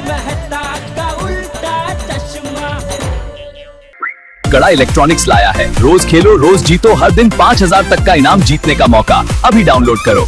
मेहता का उल्टा चश्मा। कड़ा इलेक्ट्रॉनिक्स लाया है, रोज खेलो रोज जीतो, हर दिन 5,000 तक का इनाम जीतने का मौका। अभी डाउनलोड करो।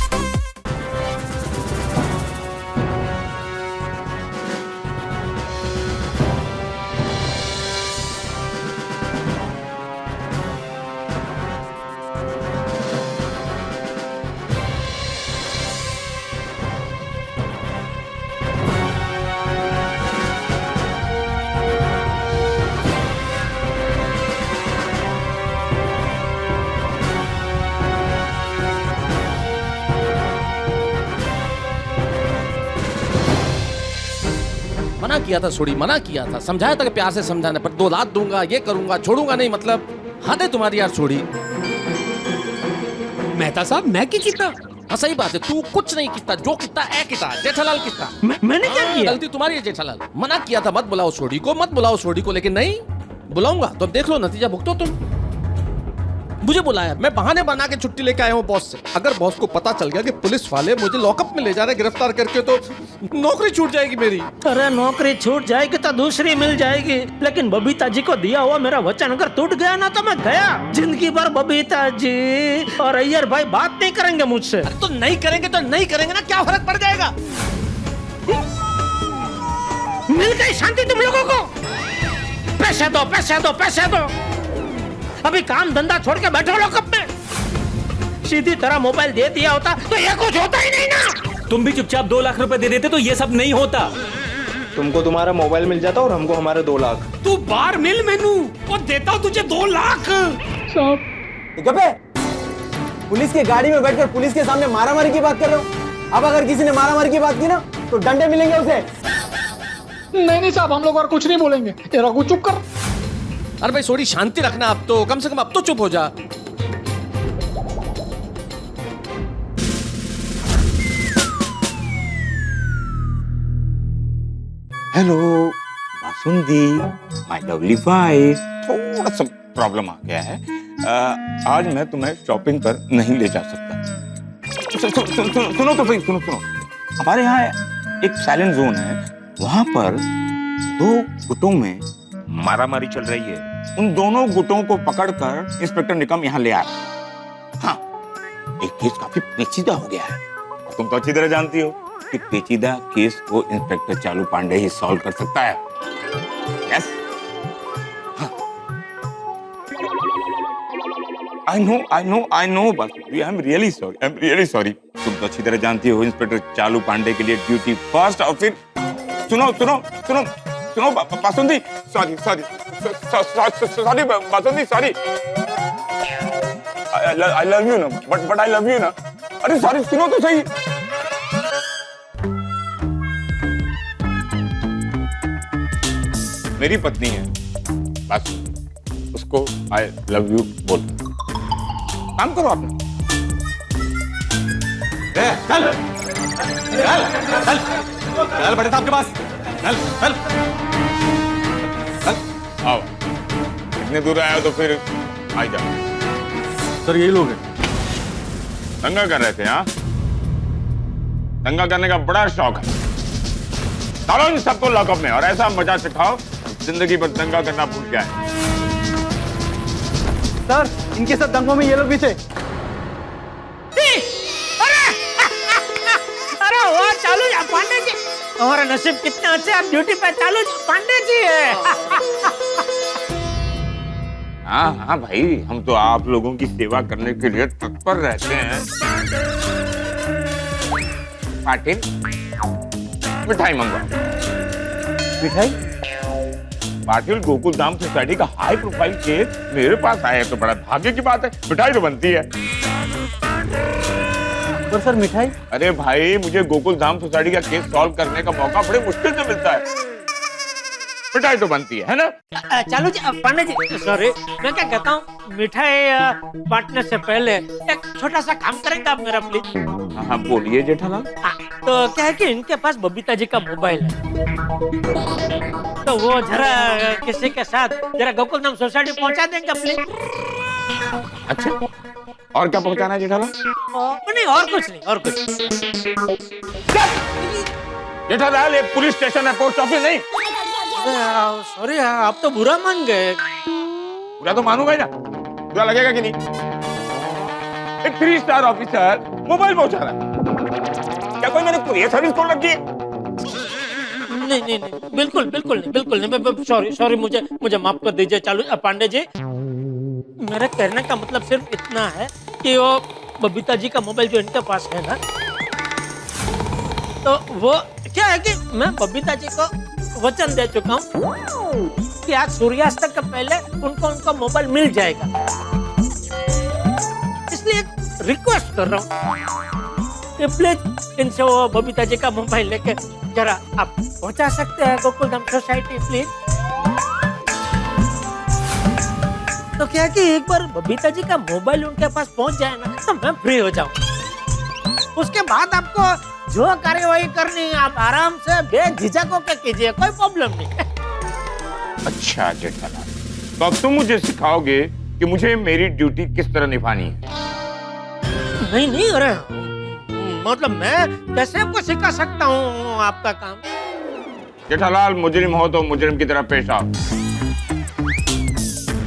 मना किया था छोड़ी, मना किया था, समझाया था कि प्यार से समझाने पर 2 लाख दूंगा, ये करूंगा, छोड़ूंगा नहीं, मतलब हद है तुम्हारी यार छोड़ी। मेहता साहब मैं की कितना? हाँ सही बात है, तू कुछ नहीं किता, जो किता है किता, जेठालाल किता। मैंने क्या किया? गलती तुम्हारी है जेठालाल। मना किया था मत बुलाओ छोड़ी को, मत बुलाओ छोड़ी को, लेकिन नहीं बुलाऊंगा तो अब देख लो नतीजा भुगतो तुम। मुझे बुलाया, मैं बहाने बना के छुट्टी लेके आया हूँ बॉस से। अगर बॉस को पता चल गया कि पुलिस वाले मुझे लॉकअप में ले जा रहे हैं गिरफ्तार करके, तो नौकरी छूट जाएगी मेरी। अरे नौकरी छूट जाएगी तो दूसरी मिल जाएगी, लेकिन बबीता जी को दिया हुआ मेरा वचन अगर टूट गया ना तो मैं गया जिंदगी भर। बबीता जी और अय्यर भाई बात नहीं करेंगे मुझसे। तो नहीं करेंगे तो नहीं करेंगे ना, क्या फर्क पड़ जाएगा। मिल गई शांति तुम लोगों को। पैसे दो पैसे दो पैसे दो। अभी काम धंधा छोड़ के बैठो लॉकअप में। सीधी तरह मोबाइल दे दिया होता तो ये कुछ होता ही नहीं ना। तुम भी चुपचाप 2 लाख रुपए दे देते तो ये सब नहीं होता। तुमको तुम्हारा मोबाइल मिल जाता और हमको हमारे 2 लाख। तू बार मिल मेनू और देता हूं तुझे 2 लाख। गप्पे, पुलिस की गाड़ी में बैठकर पुलिस के सामने मारामारी की बात कर रहे हो। अब अगर किसी ने मारामारी की बात की ना तो डंडे मिलेंगे उसे। नहीं साहब, हम लोग और कुछ नहीं बोलेंगे। ये रघु चुप कर। अरे भाई थोड़ी शांति रखना, अब तो कम से कम अब तो चुप हो जा। Hello basundi, my lovely wife. थोड़ा सा प्रॉब्लम आ गया है। आज मैं तुम्हें शॉपिंग पर नहीं ले जा सकता। सुनो तो सही, सुनो। हमारे यहाँ एक साइलेंट जोन है, वहां पर 2 गुटों में मारामारी चल रही है। उन दोनों गुटों को पकड़कर इंस्पेक्टर निकम यहाँ ले आया। हाँ, एक केस काफी पेचीदा हो गया है। तुम तो अच्छी तरह जानती हो कि पेचीदा केस को इंस्पेक्टर चालू पांडे ही सॉल्व कर सकता है। यस, आई नो बस आई एम रियली सॉरी। तुम तो अच्छी तरह जानती हो इंस्पेक्टर चालू पांडे के लिए ड्यूटी फर्स्ट। और फिर सुनो basundi, sorry basundi, sorry. I love you ना, बट आई लव यू ना। अरे सॉरी, सुनो तो सही। मेरी पत्नी है, बस उसको आई लव यू बोल। काम करो आपने। चल बड़े साहब के पास, चल। आओ, इतने दूर आया तो फिर आ जाओ। सर यही लोग हैं। दंगा कर रहे थे। हाँ, दंगा करने का बड़ा शौक है। डालो इन सबको लॉकअप में और ऐसा मजा सिखाओ जिंदगी भर दंगा करना भूल जाए। सर इनके साथ दंगों में ये लोग भी थे। अरे वाह चालू पांडे जी, हमारा नसीब कितना अच्छा, आप ड्यूटी पे चालू पांडे जी है। हाँ भाई, हम तो आप लोगों की सेवा करने के लिए तत्पर रहते हैं। पाटिल, मिठाई मंगवाओ। मिठाई? पाटिल, गोकुल धाम सोसाइटी का हाई प्रोफाइल केस मेरे पास आया है तो बड़ा भाग्य की बात है। मिठाई तो बनती है। पर सर मिठाई? अरे भाई, मुझे गोकुल धाम सोसाइटी का केस सॉल्व करने का मौका बड़े मुश्किल से मिलता है। मिठाई तो बनती है ना? चालू जी, पांडे जी सॉरी, मैं क्या कहता हूँ, मिठाई बांटने से पहले एक छोटा सा काम करेंगे आप मेरा प्लीज? हाँ बोलिए जेठालाल। तो क्या है कि इनके पास बबीता जी का मोबाइल है, तो वो जरा किसी के साथ जरा गोकुल धाम सोसाइटी पहुंचा देंगे प्लीज? अच्छा, और क्या पहुंचाना है जेठालाल? नहीं और कुछ नहीं, और कुछ। जेठालाल ये पुलिस स्टेशन है, पोस्ट ऑफिस नहीं। सॉरी, आप तो बुरा मान गए। बुरा तो मानूंगा ही ना, बुरा लगेगा कि नहीं? एक 3 स्टार ऑफिसर मोबाइल पहुंचा रहा है, क्या कोई मैंने कुरियर सर्विस खोल रखी है? नहीं नहीं नहीं, बिल्कुल बिल्कुल नहीं, बिल्कुल नहीं। सॉरी सॉरी, मुझे माफ कर दीजिए। चालू पांडे जी, मेरे कहने का मतलब सिर्फ इतना है कि वो बबीता जी का मोबाइल जो इनके पास है ना, तो वो क्या है कि मैं बबीता जी को वचन दे चुका हूँ कि आज सूर्यास्त के पहले उनको उनका मोबाइल मिल जाएगा। इसलिए रिक्वेस्ट कर रहा हूँ कि प्लीज इनसे वो बबीता जी का मोबाइल लेके जरा आप पहुंचा सकते हैं गोकुलधाम सोसाइटी, प्लीज। तो क्या कि एक बार बबीता जी का मोबाइल उनके पास पहुंच जाए ना, तो मैं फ्री हो जाऊं। उसके बाद आपको जो कार्यवाही करनी है आप आराम से बेझिझक होकर कीजिए, कोई प्रॉब्लम नहीं। अच्छा जेठालाल, तो अब तुम मुझे सिखाओगे कि मुझे मेरी ड्यूटी किस तरह निभानी है? नहीं नहीं, अरे मतलब मैं कैसे आपको सिखा सकता हूँ आपका काम? जेठालाल, मुजरिम हो तो मुजरिम की तरह पेश आओ।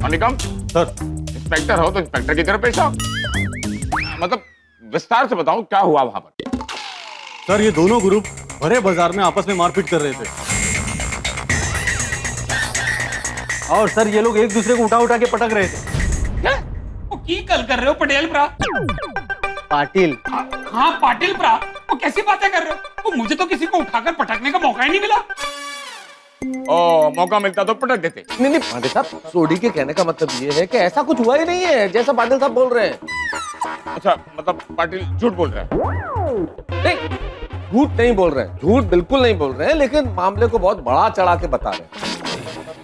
और निकम सर, इंस्पेक्टर हो तो इंस्पेक्टर की तरह पेश आओ। मतलब विस्तार से बताओ क्या हुआ वहां पर? सर, ये दोनों ग्रुप भरे बाजार में आपस में मारपीट कर रहे थे, और सर ये लोग एक दूसरे को उठा उठा के पटक रहे थे। क्या? वो की कल कर रहे हो पटेल भरा? पाटिल। हाँ पाटिल भरा, वो कैसी बातें कर रहे हो? वो मुझे तो किसी को उठाकर पटकने का मौका ही नहीं मिला। ओ, मौका मिलता तो पटक देते। नहीं नहीं पांडे साहब, सोडी के कहने का मतलब ये है कि ऐसा कुछ हुआ ही नहीं है जैसा पाटिल साहब बोल रहे हैं। अच्छा, मतलब पाटिल झूठ बोल रहा है? नहीं, झूठ नहीं बोल रहे हैं, झूठ बिल्कुल नहीं बोल रहे हैं, लेकिन मामले को बहुत बड़ा चढ़ा के बता रहे हैं।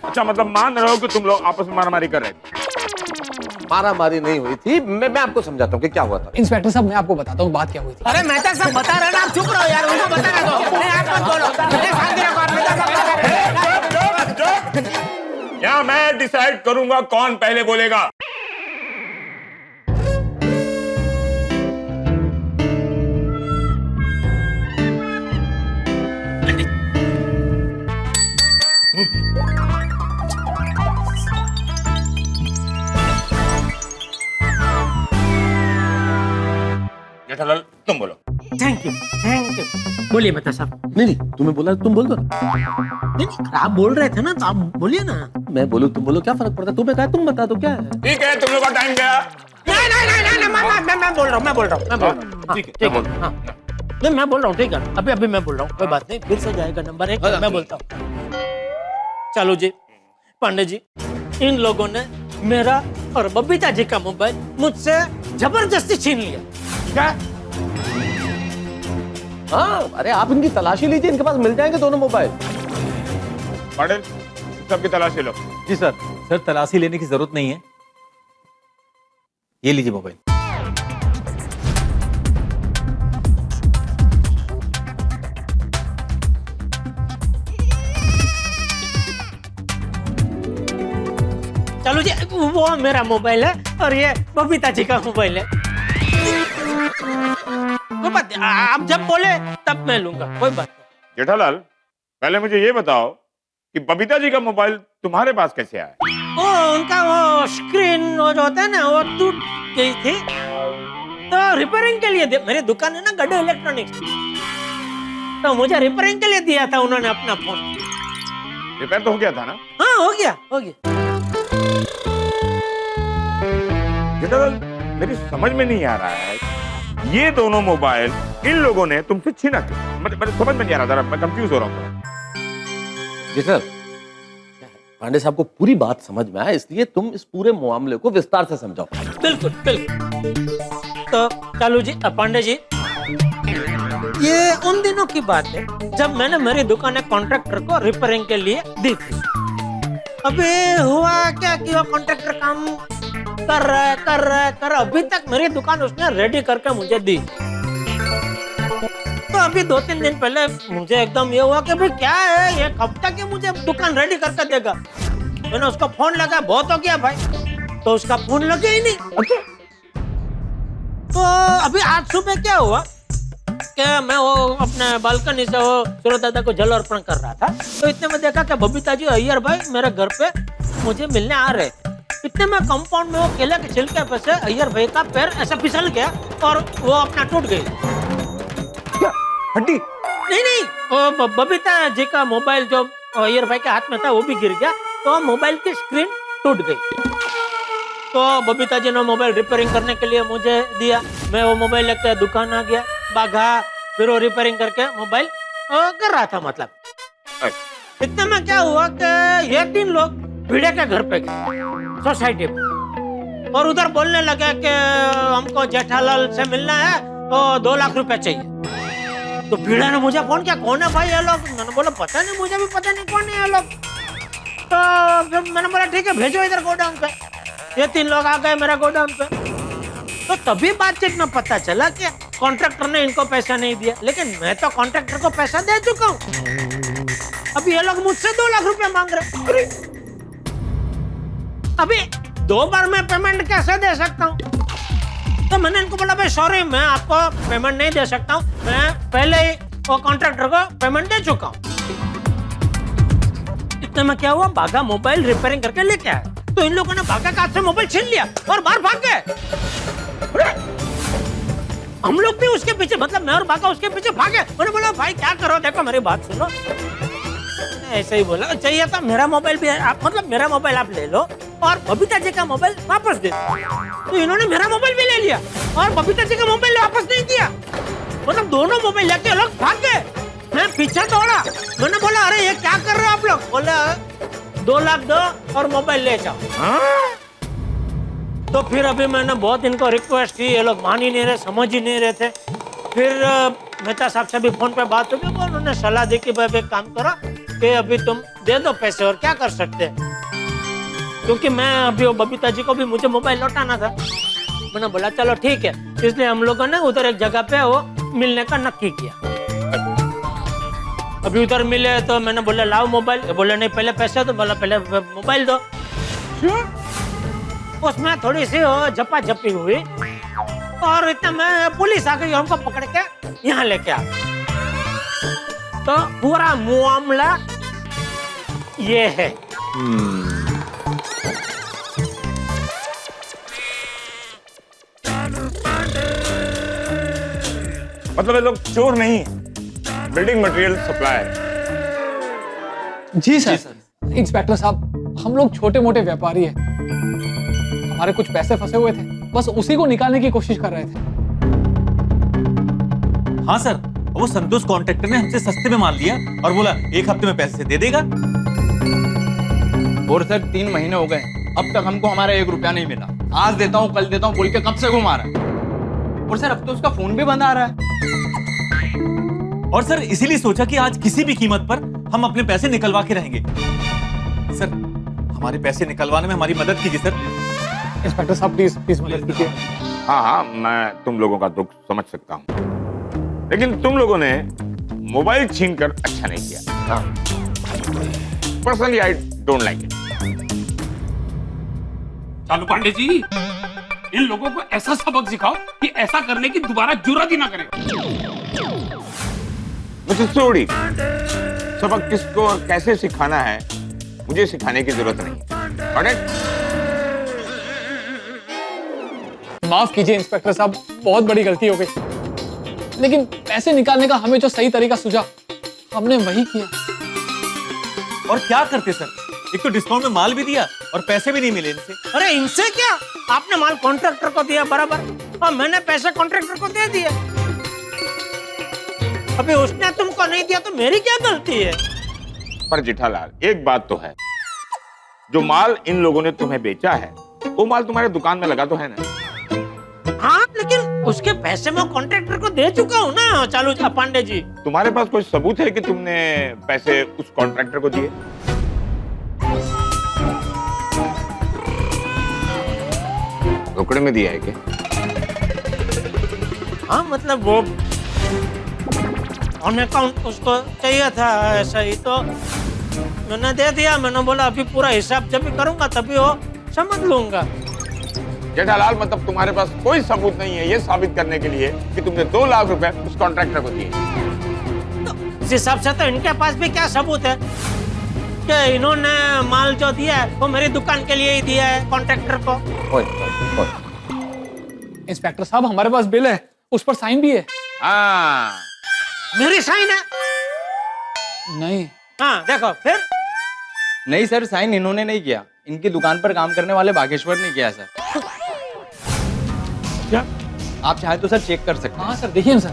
अच्छा, मतलब मान रहे हो कि तुम लोग आपस में मारामारी कर रहे थे? मारामारी नहीं हुई थी, मैं आपको समझाता हूँ कि क्या हुआ था। इंस्पेक्टर साहब, मैं आपको बताता हूँ बात क्या हुई थी। अरे मेहता साहब बता रहे ना, आप चुप रहो यार, उनको बता रहे दो। नहीं, आप मत बोलो। नहीं, शांति रखो, आप मेहता साहब बता रहे हैं। यहाँ मैं डिसाइड करूंगा कौन पहले बोलेगा। जेठालाल, तुम बोलो। Thank you. बोलिए मेहता साहब। नहीं नहीं, तुम्हें बोला तुम बोल दो। नहीं, आप बोल रहे थे ना, तो आप बोलिए ना। मैं बोलूं तुम बोलो, क्या फर्क पड़ता है? तुम्हें कहा, तुम बता दो क्या है। ठीक है, तुम लोग का टाइम गया। नहीं, मैं बोल रहा हूँ। ठीक है, ठीक है, हाँ। नहीं, मैं बोल रहा हूँ, ठीक है, अभी मैं बोल रहा हूँ, कोई बात नहीं, फिर से जाएगा नंबर 1, मैं बोलता हूँ। चलो जी, पांडे जी, इन लोगों ने मेरा और बबीता जी का मोबाइल मुझसे जबरदस्ती छीन लिया। क्या? हाँ, अरे आप इनकी तलाशी लीजिए, इनके पास मिल जाएंगे दोनों मोबाइल। पाटिल, सबकी तलाशी लो। जी सर। सर, तलाशी लेने की जरूरत नहीं है, ये लीजिए मोबाइल। चलो जी, वो मेरा मोबाइल है और ये बबीता जी का मोबाइल है। कोई बात नहीं, आप जब बोले तब मैं लूंगा, कोई बात नहीं। जेठालाल, पहले मुझे ये बताओ कि बबीता जी का मोबाइल तुम्हारे पास कैसे आया? वो उनका वो स्क्रीन वो जो होता है ना, वो टूट गई थी, तो रिपेयरिंग के लिए मेरी दुकान है ना गड्ढे इलेक्ट्रॉनिक्स, तो मुझे रिपेयरिंग के लिए दिया था उन्होंने अपना फोन। रिपेयर तो हो गया था ना? हाँ, हो गया। जेठालाल, मेरी समझ में नहीं आ रहा है, ये दोनों मोबाइल इन लोगों ने तुमसे छीना क्यों? मतलब समझ में नहीं आ रहा, जरा मैं कंफ्यूज हो रहा हूँ। जी सर, पांडे साहब को पूरी बात समझ में आया, इसलिए तुम इस पूरे मामले को विस्तार से समझाओ। बिल्कुल। तो चालू जी, पांडे जी, ये उन दिनों की बात है जब मैंने मेरी दुकान एक कॉन्ट्रैक्टर को रिपेयरिंग के लिए दी थी। अभी हुआ क्या कि वो कॉन्ट्रैक्टर काम कर रहा है, अभी तक मेरी दुकान उसने रेडी करके मुझे दी। तो अभी 2-3 दिन पहले मुझे एकदम ये हुआ कि भाई क्या है ये, कब तक ये मुझे दुकान रेडी करके देगा। मैंने उसका फोन लगा, बहुत हो गया भाई, तो उसका फोन लगे ही नहीं। तो अभी आज सुबह क्या हुआ कि मैं वो अपने बालकनी से वो सूरज दादा को जल अर्पण कर रहा था, तो इतने में देखा कि बबीता जी अय्यर भाई मेरे घर पे मुझे मिलने आ रहे। इतने में कंपाउंड में वो केले के छिलके पे से अय्यर भाई का पैर ऐसा फिसल गया और वो अपना टूट गई। क्या हड्डी? नहीं, वो बबीता जी का मोबाइल जो अय्यर भाई के हाथ में था वो भी गिर गया, तो मोबाइल की स्क्रीन टूट गई। तो बबीता जी ने मोबाइल रिपेयरिंग करने के लिए मुझे दिया। मैं वो मोबाइल लेकर दुकान आ गया, बाघा, फिर वो रिपेयरिंग करके मोबाइल कर रहा था। मतलब इतने में क्या हुआ कि ये 3 लोग भिड़े के घर पे गए सोसाइटी में, और उधर बोलने लगे कि हमको जेठालाल से मिलना है तो 2 लाख रुपए चाहिए। तो भिड़े ने मुझे फोन किया, कौन है भाई ये लोग? मैंने बोला पता नहीं, मुझे भी पता नहीं कौन है ये लोग। तो फिर मैंने बोला ठीक है भेजो इधर गोडाउन पे। ये 3 लोग आ गए मेरा गोडाउन पे। तो तभी बातचीत में पता चला कि कॉन्ट्रैक्टर ने इनको पैसा नहीं दिया, लेकिन मैं तो कॉन्ट्रैक्टर को पैसा दे चुका हूँ। अभी ये लोग मुझसे 2 लाख रुपए मांग रहे। अभी 2 बार मैं पेमेंट कैसे दे सकता हूँ? तो मैंने इनको बोला भाई सॉरी, मैं आपको पेमेंट नहीं दे सकता हूँ, मैं पहले ही वो कॉन्ट्रैक्टर को पेमेंट दे चुका हूँ। इतने में क्या हुआ, बाघा मोबाइल रिपेयरिंग करके लेके आया, तो इन लोगों ने बाघा का हाथ से मोबाइल छीन लिया और बाहर भाग गए। हम लोग भी उसके पीछे, मतलब मैं और बाघा उसके पीछे भागे। मैंने बोला भाई क्या करो, देखो मेरी बात सुनो। ऐसे ही बोला, चाहिए तो मेरा मोबाइल भी आप, मतलब मेरा मोबाइल आप ले लो और बबीता जी का मोबाइल वापस दे दो। तो इन्होंने मेरा मोबाइल भी ले लिया और बबीता जी का मोबाइल वापस नहीं दिया। मतलब दोनों मोबाइल लेके अलग भाग गए। मैं पीछे दौड़ा, मैंने बोला अरे ये क्या कर रहे हो आप लोग? बोले 2 लाख दो और मोबाइल ले जाओ। तो फिर अभी मैंने बहुत इनको रिक्वेस्ट की, ये लोग मान ही नहीं रहे, समझ ही नहीं रहे थे। फिर मेहता साहब से भी फोन पे बात हुई, उन्होंने सलाह दी कि भाई एक काम करो कि अभी तुम दे दो पैसे, और क्या कर सकते हैं, क्योंकि मैं अभी वो बबीता जी को भी मुझे मोबाइल लौटाना था। मैंने बोला चलो ठीक है, इसलिए हम लोगों ने उधर एक जगह पे वो मिलने का नक्की किया। अभी उधर मिले तो मैंने बोला लाओ मोबाइल, बोले नहीं पहले पैसे दो। बोला पहले मोबाइल दो। उसमें थोड़ी सी झपा-झपी हुई और इतना में पुलिस आ गई, हमको पकड़ के यहाँ लेके आ। तो पूरा मामला ये है। मतलब ये लोग चोर नहीं, बिल्डिंग मटेरियल सप्लायर। जी सर। इंस्पेक्टर साहब, हम लोग छोटे मोटे व्यापारी हैं, हमारे कुछ पैसे फंसे हुए थे, बस उसी को निकालने की कोशिश कर रहे थे। हाँ सर, वो संतोष कॉन्ट्रैक्टर ने हमसे सस्ते में माल लिया और बोला 1 हफ्ते में पैसे दे देगा। और सर 3 महीने हो गए, अब तक हमको हमारा 1 रुपया नहीं मिला। आज देता हूँ कल देता हूँ बोल के कब से घुमा रहा है। और सर अब तो उसका फोन भी बंद आ रहा है। और सर इसीलिए सोचा कि आज किसी भी कीमत पर हम अपने पैसे निकलवा के रहेंगे। सर हमारे पैसे निकलवाने में हमारी मदद कीजिए सर। इंस्पेक्टर साहब प्लीज मदद कीजिए। हाँ, मैं तुम लोगों का दुख समझ सकता हूँ, लेकिन तुम लोगों ने मोबाइल छीनकर अच्छा नहीं किया। Personally I don't like it. चालू पांडे जी, इन लोगों को ऐसा सबक सिखाओ कि ऐसा करने की दोबारा जुर्रत ही ना करें। मुझे छोड़ी, सबक किसको और कैसे सिखाना है मुझे सिखाने की जरूरत नहीं। ऑलराइट? माफ कीजिए इंस्पेक्टर साहब, बहुत बड़ी गलती हो गई, लेकिन पैसे निकालने का हमें जो सही तरीका सूझा हमने वही किया। और क्या करते सर, एक तो डिस्काउंट में माल भी दिया और पैसे भी नहीं मिले इनसे। अरे इनसे क्या, आपने माल कॉन्ट्रैक्टर को दिया बराबर, और मैंने पैसे कॉन्ट्रैक्टर को दे दिए। अभी उसने तुमको नहीं दिया तो मेरी क्या गलती है? पर जेठालाल, एक बात तो है, जो माल इन लोगों ने तुम्हें बेचा है वो माल तुम्हारे दुकान में लगा तो है ना? हाँ, लेकिन उसके पैसे मैं कॉन्ट्रैक्टर को दे चुका हूँ ना चालू पांडे जी। तुम्हारे पास कोई सबूत है कि तुमने पैसे उस कॉन्ट्रैक्टर को दिए? रोकड़े में दिया है क्या? हाँ, मतलब वो ऑन अकाउंट उसको चाहिए था, ऐसा ही तो मैंने दे दिया। मैंने बोला अभी पूरा हिसाब जब भी करूंगा तभी वो समझ लूंगा। जेठालाल मतलब तुम्हारे पास कोई सबूत नहीं है ये साबित करने के लिए कि तुमने 2 लाख रुपए उस कॉन्ट्रैक्टर को दिए। इस हिसाब से तो इनके पास भी क्या सबूत है कि इन्होंने माल जो दिया है वो मेरी दुकान के लिए ही दिया है कॉन्ट्रैक्टर को। इंस्पेक्टर साहब हमारे पास बिल है, उस पर साइन भी है। हाँ मेरी साइन है? नहीं। हाँ देखो फिर। नहीं सर, साइन इन्होंने नहीं किया, इनकी दुकान पर काम करने वाले बागेश्वर ने किया सर। क्या? आप चाहे तो सर चेक कर सकते हैं। हाँ सर देखिए ना सर।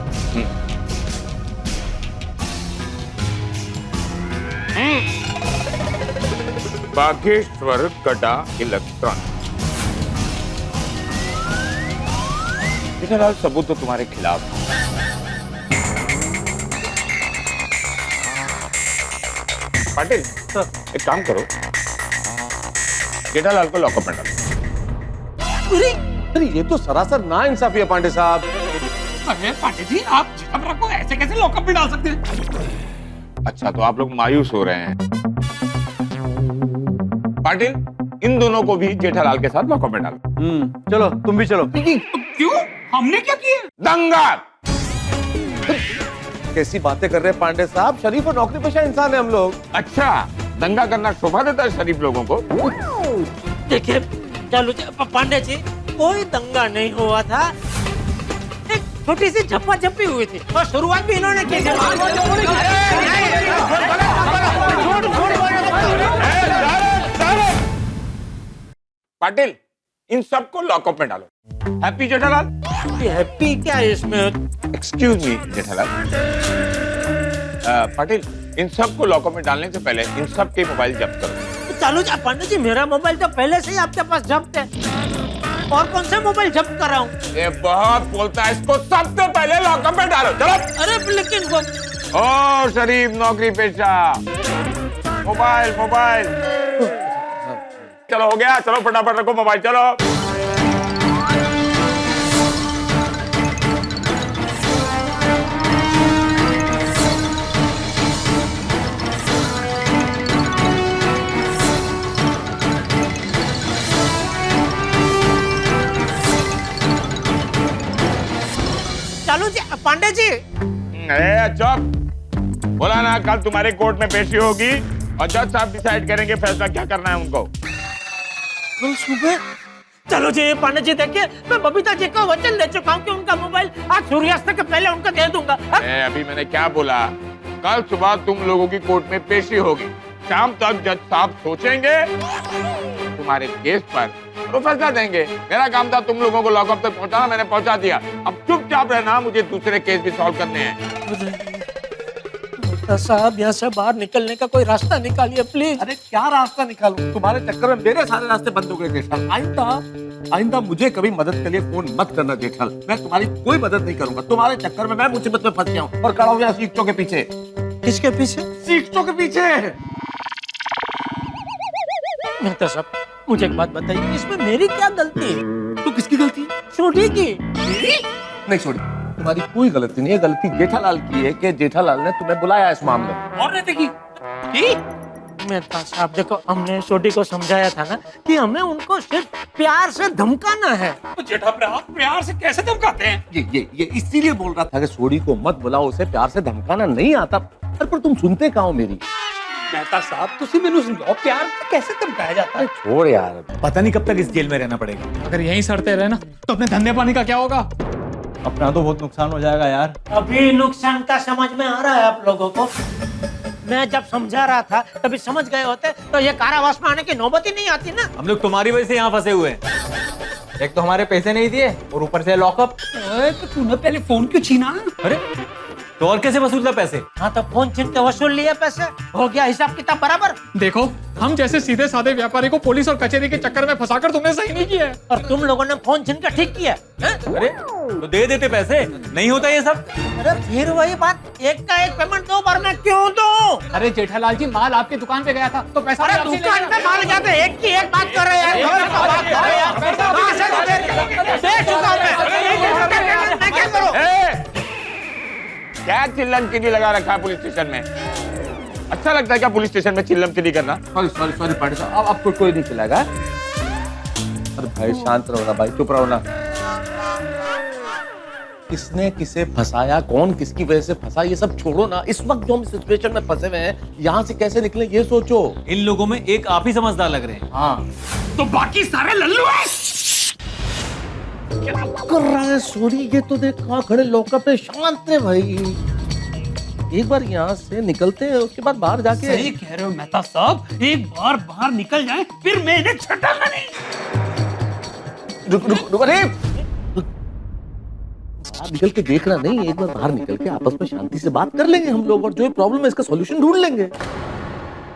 बागेश्वर गड़ा इलेक्ट्रॉनिक। जेठालाल सबूत तो तुम्हारे खिलाफ है। पाटिल एक काम करो, जेठालाल को लॉकअप में डालो। अरे ये तो सरासर नाइंसाफी है पांडे साहब। अरे पांडे जी, आप जेठाप्रा को ऐसे कैसे लॉकअप में डाल सकते हैं? अच्छा तो आप लोग मायूस हो रहे हैं। पाटिल इन दोनों को भी जेठालाल के साथ लॉकअप में डालो। चलो तुम भी चलो। क्यों? हमने क्या किया? दंगा। कैसी बातें कर रहे हैं पांडे साहब, शरीफ और नौकरी पेशा इंसान है हम लोग। अच्छा दंगा करना शोभा देता है शरीफ लोगों को? देखिए चलो पांडे जी, कोई दंगा नहीं हुआ था, एक छोटी सी झप्पा-झप्पी हुई थी और शुरुआत भी इन्होंने की थी। पाटिल इन सबको लॉकअप में डालो। हैप्पी जेठालाल? हैप्पी क्या है इसमें? Excuse me Jethalal. पाटिल इन सबको लॉकअप में डालने से पहले इन सब के मोबाइल जब्त करो। चालू जा पांडे जी, मेरा मोबाइल तो पहले से ही आपके पास जब्त है। और कौन सा मोबाइल जब्त कर रहा हूँ? ये बहुत बोलता है, इसको सबसे पहले लॉकअप में डालो। चलो। अरे लेकिन वो ओ शरीफ नौकरी पेशा, मोबाइल मोबाइल। चलो हो गया, चलो फटाफट रखो मोबाइल, चलो। चालू जी, पांडे जी। चुप। बोला ना कल तुम्हारे कोर्ट में पेशी होगी और जज साहब डिसाइड करेंगे फैसला क्या करना है उनको। कल सुबह? चलो जी पांडे जी, देखिए मैं बबीता जी को वचन दे चुका हूँ कि उनका मोबाइल आज सूर्यास्त के पहले उनको दे दूंगा। अभी मैंने क्या बोला? कल सुबह तुम लोगों की कोर्ट में पेशी होगी, शाम तक जज साहब सोचेंगे तुम्हारे केस पर तो फैसला देंगे। मेरा काम था तुम लोगों को लॉकअप तक पहुंचाना, मैंने पहुंचा दिया। अब चुपचाप रहना, मुझे दूसरे केस भी सॉल्व करने हैं। साहब यहाँ से बाहर निकलने का कोई रास्ता निकालिए प्लीज। अरे क्या रास्ता निकालूं? तुम्हारे चक्कर में मेरे सारे रास्ते बंद हो गए जेठाल। आइंदा मुझे कभी मदद के लिए फोन मत करना जेठाल। मैं तुम्हारी कोई मदद नहीं करूंगा। तुम्हारे चक्कर में मैं मुसीबत में फंस गया हूँ और खड़ा हो गया सीटों के पीछे। किसके पीछे? सीटों के पीछे। मेहता साहब मुझे एक बात बताइए, इसमें मेरी क्या गलती है? तो किसकी गलती है? छोटी की। नहीं छोड़ी, तुम्हारी कोई गलती नहीं है। गलती जेठालाल की है कि जेठालाल ने तुम्हें बुलाया इस मामले में। और रहते की? मेहता साहब देखो, हमने छोटी को समझाया था ना कि हमें उनको सिर्फ प्यार से धमकाना है। तो जेठाप्रा आप प्यार से कैसे धमकाते हैं? ये इसीलिए बोल रहा था कि सोडी को मत बुलाओ, उसे प्यार से धमकाना नहीं आता। अरे पर तुम सुनते कहाँ हो मेरी? मेहता साहब तुसी मेनू समझाओ, प्यार से कैसे धमकाया जाता है? छोड़ यार, पता नहीं कब तक इस जेल में रहना पड़ेगा। अगर यहीं सड़ते रहे ना तो अपने धंधे पानी का क्या होगा? अपना तो बहुत नुकसान हो जाएगा यार। अभी नुकसान का समझ में आ रहा है आप लोगों को? मैं जब समझा रहा था तभी समझ गए होते तो ये कारावास में आने की नौबत ही नहीं आती ना। हम लोग तुम्हारी वजह से यहाँ फंसे हुए हैं। एक तो हमारे पैसे नहीं दिए और ऊपर से लॉकअप। तो तूने पहले फोन क्यों छीना? अरे तो और कैसे वसूलता पैसे? हाँ तो फोन छीन के वसूल लिए पैसे, हो गया हिसाब किताब बराबर। देखो हम जैसे सीधे साधे व्यापारी को पुलिस और कचहरी के चक्कर में फंसाकर तुमने सही नहीं किया है। और तुम लोगों ने फोन छीन के ठीक किया है? अरे तो दे देते पैसे, नहीं होता ये सब। अरे फिर वही बात, एक का एक पेमेंट 2 बार में क्यों दूं? अरे जेठालाल जी, माल आपकी दुकान पे गया था तो पैसा अरे दुकान पे माल जाते एक की एक बात कर रहे हैं यार। बात कर रहे हैं दे चुका मैं। क्या करो? क्या चिल्लम चिल्ली लगा रखा है पुलिस स्टेशन में? अच्छा लगता है क्या पुलिस स्टेशन में चिल्लम चिल्ली करना? सॉरी पांडे साहब, अब आपको कोई नहीं चिल्लाएगा। अरे भाई शांत रहो ना भाई, चुप रहो ना। किसने किसे फंसाया, कौन किसकी वजह से फंसा, ये सब छोड़ो ना। इस वक्त जो हम सिचुएशन में फंसे हुए हैं, यहाँ से कैसे निकले ये सोचो। इन लोगों में एक आप ही समझदार लग रहे हैं। हाँ तो बाकी सारे लल्लू हैं। क्या कर रहा है सोरी, ये तो देख कहाँ खड़े लॉकअप पे, शांत है भाई। एक बार यहाँ से निकलते हैं, उसके बाद बाहर जाके। सही कह रहे हो मेहता साहब, एक बार बाहर निकल जाए फिर मैं इन्हें छटाऊंगा नहीं। रुक रुक रुक, अरे बाहर निकल के देखना नहीं, एक बार बाहर निकल के आपस में शांति से बात कर लेंगे हम लोग, और जो प्रॉब्लम है इसका सॉल्यूशन ढूंढ लेंगे।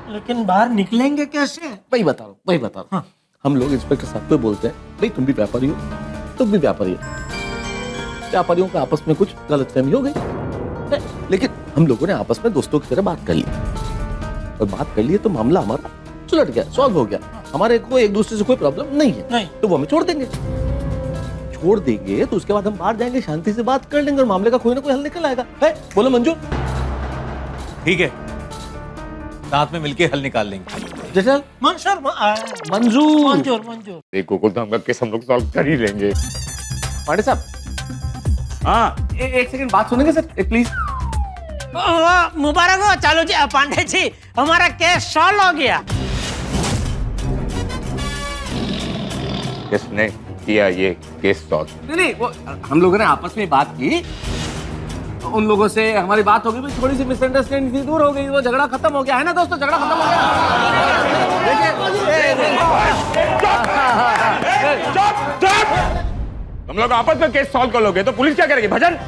लेकिन बाहर निकलेंगे कैसे? वही बता रहा हूँ, वही बता रहा हूँ। हम लोग इंस्पेक्टर साहब को बोलते हैं, भाई तुम भी व्यापारी हो, तुम भी व्यापारी हो, व्यापारियों का आपस में कुछ गलतफहमी हो गई, लेकिन हम लोगों ने आपस में दोस्तों की तरह बात कर ली, और बात कर लिए तो मामला हमारा सुलझ गया, सॉल्व हो गया। हमारे को एक दूसरे से कोई प्रॉब्लम नहीं है, नहीं। तो वो हमें छोड़ देंगे तो उसके बाद हम बाहर जाएंगे, शांति से बात कर लेंगे और मामले का कोई ना कोई हल निकल आएगा। है बोलो मंजूर? ठीक है, साथ में मिलके हल निकाल लेंगे। जैसे मंजूर मंजूर मंजूर मंजूर। देखो को तो हम केस हम लोग सॉल्व कर ही लेंगे। पांडे साहब, हाँ एक सेकंड बात सुनेंगे सर, प्लीज। मुबारक हो चालू जी, पांडे जी, हमारा केस सॉल्व हो गया। किसने किया ये केस सॉल्व? नहीं, वो हम लोगों ने आपस में बात की, उन लोगों से हमारी बात हो गई, थोड़ी सी मिसअंडरस्टैंडिंग थी, दूर हो गई, वो झगड़ा खत्म हो गया है ना दोस्तों, झगड़ा खत्म हो गया। तुम लोग आपस में केस सॉल्व कर लोगे तो पुलिस क्या करेगी? भजन?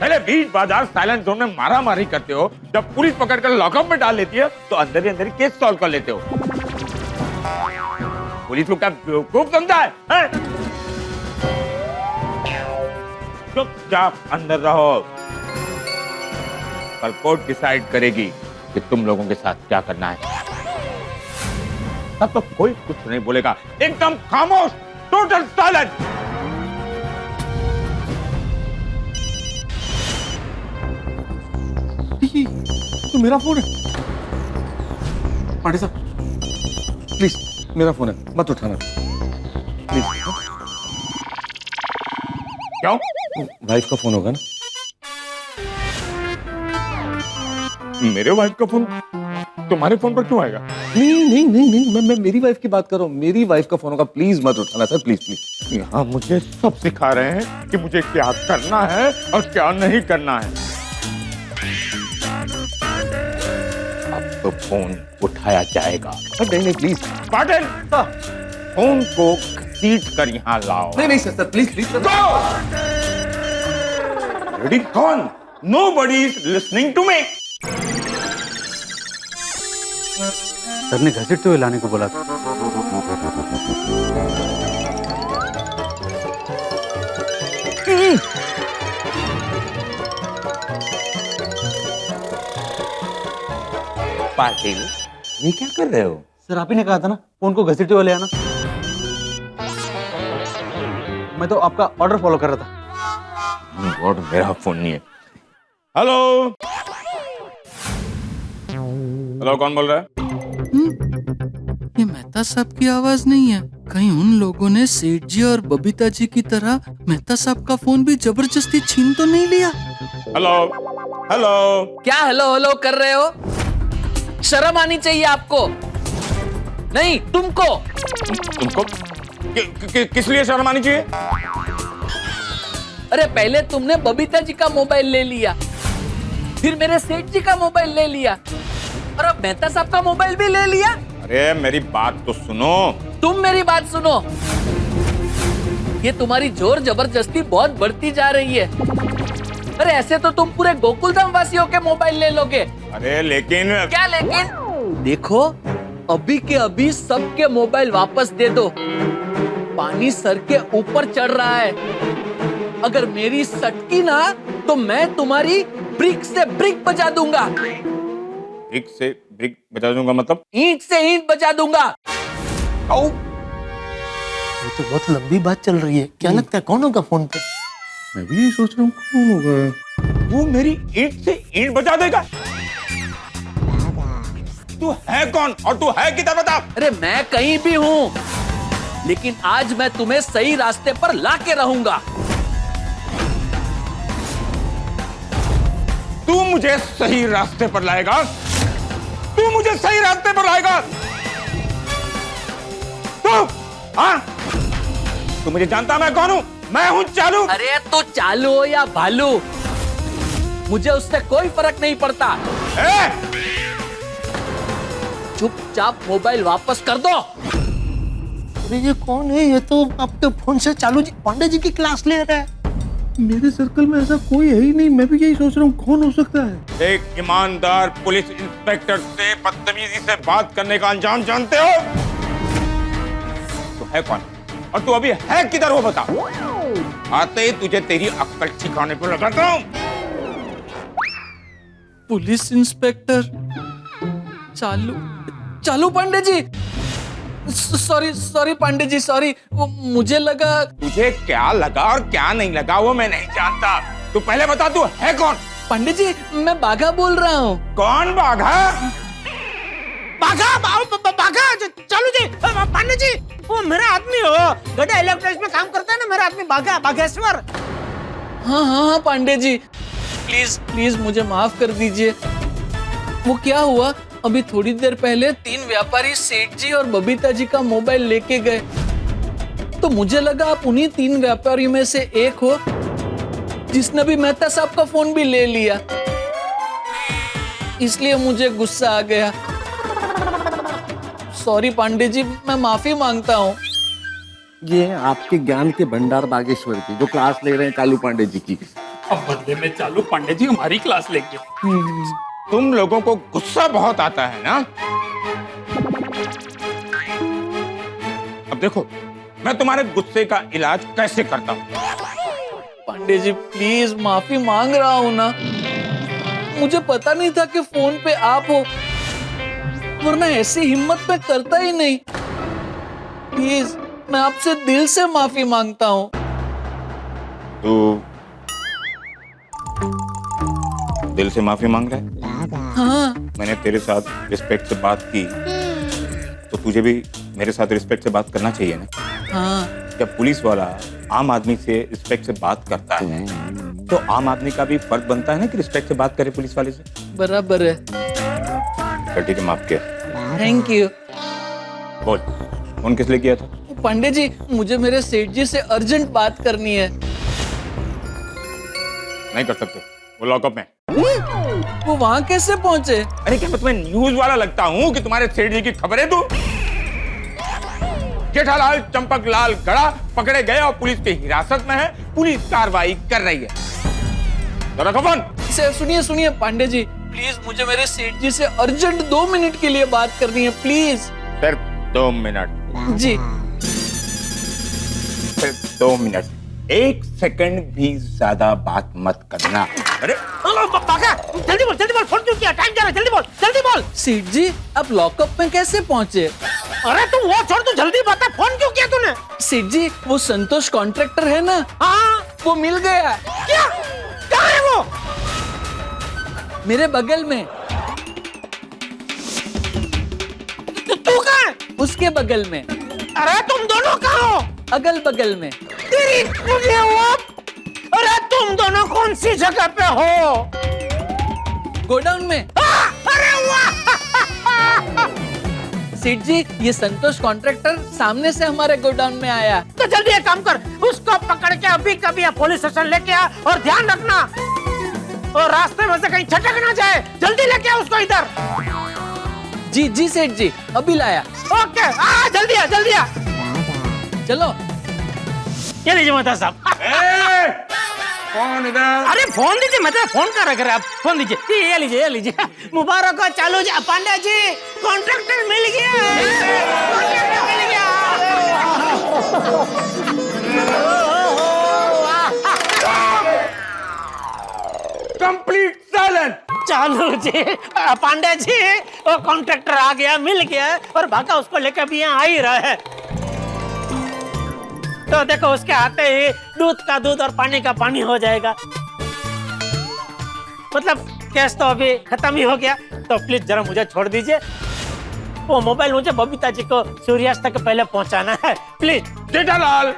पहले बीच बाजार साइलेंट जोन में मारा मारी करते हो, जब पुलिस पकड़कर लॉकअप में डाल लेती है तो अंदर ही केस सॉल्व कर लेते हो। पुलिस को क्या बेवकूफ समझा है? चुपचाप अंदर रहो, पर कोर्ट डिसाइड करेगी कि तुम लोगों के साथ क्या करना है। तब तो कोई कुछ नहीं बोलेगा, एकदम खामोश, टोटल साइलेंट। तो मेरा फोन है। पांडे साहब प्लीज, मेरा फोन है, मत उठाना प्लीज। क्यों? वाइफ का फोन होगा ना? मेरे वाइफ का फोन तुम्हारे फोन पर क्यों आएगा? नहीं, मैं मेरी वाइफ की बात कर रहा हूँ, मेरी वाइफ का फोन होगा, प्लीज मत उठाना सर, प्लीज। यहाँ मुझे सब सिखा रहे हैं कि मुझे क्या करना है और क्या नहीं करना है। अब तो फोन उठाया जाएगा। नहीं प्लीज पाटिल, फोन को घसीट कर यहाँ लाओ। नहीं सर प्लीज रेडी कौन? Nobody is listening to me. Sir ने घसीटते हुए लाने को बोला था। पाटिल, ये क्या कर रहे हो? सर आप ही ने कहा था ना फोन को घसीटते हुए ले आना। मैं तो आपका ऑर्डर फॉलो कर रहा था। गॉड, मेरा फोन नहीं है। हेलो हेलो, कौन बोल रहा है? ये मेहता साहब की आवाज नहीं है, कहीं उन लोगों ने सेठ जी और बबीता जी की तरह मेहता साहब का फोन भी जबरदस्ती छीन तो नहीं लिया? हेलो हेलो, क्या हेलो हेलो कर रहे हो? शर्म आनी चाहिए आपको। नहीं, तुमको। तुमको किस लिए शर्म आनी चाहिए? अरे पहले तुमने बबीता जी का मोबाइल ले लिया, फिर मेरे सेठ जी का मोबाइल ले लिया, और अब मेहता साहब का मोबाइल भी ले लिया। अरे मेरी बात तो सुनो। तुम मेरी बात सुनो, ये तुम्हारी जोर जबरदस्ती बहुत बढ़ती जा रही है। अरे ऐसे तो तुम पूरे गोकुलधाम वासियों के मोबाइल ले लोगे। अरे लेकिन क्या लेकिन? देखो, अभी के अभी सबके मोबाइल वापस दे दो, पानी सर के ऊपर चढ़ रहा है। अगर मेरी सटकी ना तो मैं तुम्हारी ब्रिक से ब्रिक बजा दूंगा। ब्रिक से ब्रिक बजा दूंगा मतलब? ईंट से ईंट बजा दूंगा। ये तो बहुत लंबी बात चल रही है, क्या लगता है कौन होगा फोन पे? मैं भी यही सोच रहा हूँ, कौन होगा? वो मेरी ईंट से ईंट बजा देगा? तू है कौन और तू है किधर बता। अरे मैं कहीं भी हूँ, लेकिन आज मैं तुम्हें सही रास्ते पर लाके रहूंगा। तू मुझे सही रास्ते पर लाएगा, तू मुझे सही रास्ते पर लाएगा। तू हाँ, तू मुझे जानता मैं कौन हूं? मैं हूं चालू। अरे तो चालू हो या भालू, मुझे उससे कोई फर्क नहीं पड़ता। चुपचाप मोबाइल वापस कर दो। अरे ये कौन है? ये तो आपके फोन से चालू जी पांडे जी की क्लास ले रहा है। मेरे सर्कल में ऐसा कोई है ही नहीं, मैं भी यही सोच रहा हूँ कौन हो सकता है। एक ईमानदार पुलिस इंस्पेक्टर से बदतमीजी से बात करने का अंजाम जानते हो? तू है कौन और तू अभी है किधर वो बता। आते ही तुझे तेरी अक्ल ठिकाने पर लगाता हूं। पुलिस इंस्पेक्टर चालू, चालू Pandey ji. Sorry sorry Pandey ji, sorry. वो मुझे लगा। तुझे क्या लगा और क्या नहीं लगा वो मैं नहीं जानता। तू पहले बता तू है कौन। पांडे जी मैं बाघा बोल रहा हूँ। कौन बाघा? बाघा चालू जी, पांडे जी, वो मेरा आदमी हो, गड्ढा इलेक्ट्रॉनिक्स में काम करता है ना मेरा आदमी बाघा, बाघेश्वर। हाँ हाँ हाँ पांडे जी, प्लीज प्लीज मुझे माफ कर दीजिए। वो क्या हुआ, अभी थोड़ी देर पहले 3 व्यापारी सेठ जी और बबीता जी का मोबाइल लेके गए, तो मुझे लगा आप उन्हीं 3 व्यापारियों में से एक हो जिसने भी मेहता साहब का फोन भी ले लिया, इसलिए मुझे गुस्सा आ गया। सॉरी पांडे जी, मैं माफी मांगता हूँ। ये आपके ज्ञान के भंडार बागेश्वर की जो क्लास ले रहे हैं चालू पांडे जी की। अब बदले में चालू पांडे जी हमारी क्लास लेंगे। तुम लोगों को गुस्सा बहुत आता है ना। अब देखो मैं तुम्हारे गुस्से का इलाज कैसे करता हूँ। पांडे जी प्लीज माफी मांग रहा हूँ ना, मुझे पता नहीं था कि फोन पे आप हो, वरना ऐसी हिम्मत मैं करता ही नहीं। प्लीज मैं आपसे दिल से माफी मांगता हूँ। तू दिल से माफी मांग रहा है? हाँ। मैंने तेरे साथ रिस्पेक्ट से बात की तो तुझे भी मेरे साथ रिस्पेक्ट से बात करना चाहिए ना। हाँ। जब पुलिस वाला आम आदमी से रिस्पेक्ट से बात करता है तो आम आदमी का भी फर्ज बनता है ना कि रिस्पेक्ट से बात करे पुलिस वाले से। बराबर है। चल ठीक है, माफ किया। Thank you. बोल, फोन किस लिए किया था? पांडे जी मुझे मेरे सेठ जी से अर्जेंट बात करनी है। नहीं कर सकते, वो लॉकअप में। वो वहाँ कैसे पहुँचे? अरे क्या मैं तुम्हें न्यूज वाला लगता हूँ कि तुम्हारे सेठ जी की खबरें दूं? जेठालाल चंपक लाल गड़ा पकड़े गए और पुलिस की हिरासत में है, पुलिस कार्रवाई कर रही है। तो रखो फोन। सुनिए सुनिए पांडे जी, प्लीज मुझे मेरे सेठ जी से अर्जेंट 2 मिनट के लिए बात करनी है, प्लीज। सिर्फ 2 मिनट? जी सिर्फ 2 मिनट, 1 सेकंड भी ज्यादा बात मत करना। अरे बाघा जल्दी बोल, फोन क्यों किया? टाइम जा रहा है, जल्दी बोल। सेठ जी आप लॉकअप में कैसे पहुँचे? अरे तू वो छोड़, तू जल्दी बता, फोन क्यों किया तूने? सेठ जी वो संतोष कॉन्ट्रैक्टर है ना, हाँ वो मिल गया। क्या? कहाँ है वो? मेरे बगल में। तू कहाँ है? उसके बगल में। अरे तुम दोनों कहाँ हो? अगल बगल में। तेरी तुझे वो, अरे तुम दोनों कौन सी जगह पे हो? गोडाउन में। अरे वाह! सेठ जी ये संतोष कॉन्ट्रैक्टर सामने से हमारे गोडाउन में आया। तो जल्दी एक काम कर, उसको पकड़ के अभी कभी पुलिस स्टेशन लेके आ और ध्यान रखना और रास्ते में से कहीं छटक ना जाए। जल्दी लेके आ उसको इधर। जी जी सेठ जी अभी लाया। ओके जल्दी आ। चलो। ये लीजिए मेहता साहब। कौन इधर? अरे फोन दीजिए, मैं तो फोन कर रहा, आप फोन दीजिए। ये लीजिए। मुबारक हो चालू जी, पांडे जी, कॉन्ट्रैक्टर मिल गया। कॉन्ट्रैक्टर मिल गया। Complete silence. चालू जी, पांडे जी, वो कॉन्ट्रैक्टर आ गया, मिल गया और भागा उसको लेकर भी यहाँ आ ही रहा है। तो देखो उसके आते ही दूध का दूध और पानी का पानी हो जाएगा। मतलब केस तो अभी खत्म ही हो गया, तो प्लीज जरा मुझे छोड़ दीजिए। वो मोबाइल मुझे बबीता जी को सूर्यास्त तक पहले पहुंचाना है, प्लीज। जेठालाल,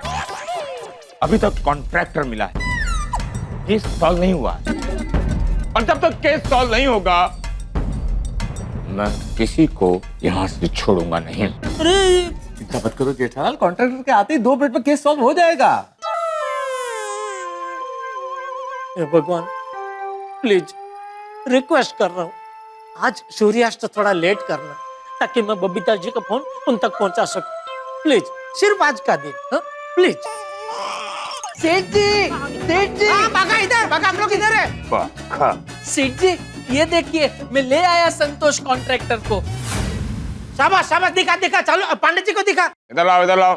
अभी तक कॉन्ट्रैक्टर मिला है, केस सॉल्व नहीं हुआ है। और जब तक केस सॉल्व नहीं होगा मैं किसी को यहाँ से छोड़ूंगा नहीं। चिंता मत करो जेठालाल, कॉन्ट्रैक्टर के आते ही 2 मिनट में केस सॉल्व हो जाएगा। हे भगवान, प्लीज रिक्वेस्ट कर रहा हूँ, आज सूर्यास्त थोड़ा लेट करना ताकि मैं बबीता जी का फोन उन तक पहुंचा सकूं। प्लीज, सिर्फ आज का दिन, हाँ? प्लीज। सेठ जी, सेठ जी, भागा इधर, भागा, हम लोग इधर है। पक्का। सेठ जी, ये देखिए मैं ले आया संतोष कॉन्ट्रैक्टर को। शाबाश शाबाश, दिखा दिखा, चलो पांडे जी को दिखा। इधर लाओ, इधर लाओ।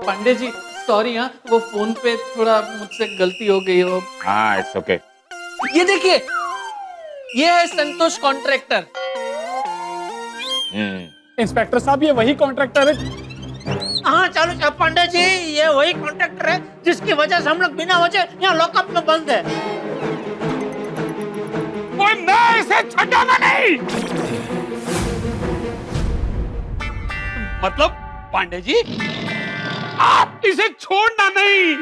पांडे जी सॉरी, हाँ वो फोन पे थोड़ा मुझसे गलती हो गई हो। हाँ, इट्स ओके। ये देखिए, ये है संतोष कॉन्ट्रैक्टर। इंस्पेक्टर साहब ये वही कॉन्ट्रैक्टर है। हाँ चलो पांडे जी, ये वही कॉन्ट्रैक्टर है जिसकी वजह से हम लोग बिना वजह यहाँ लॉकअप में बंद है। मैं इसे छटाना नहीं। मतलब पांडे जी, आप इसे छोड़ना नहीं।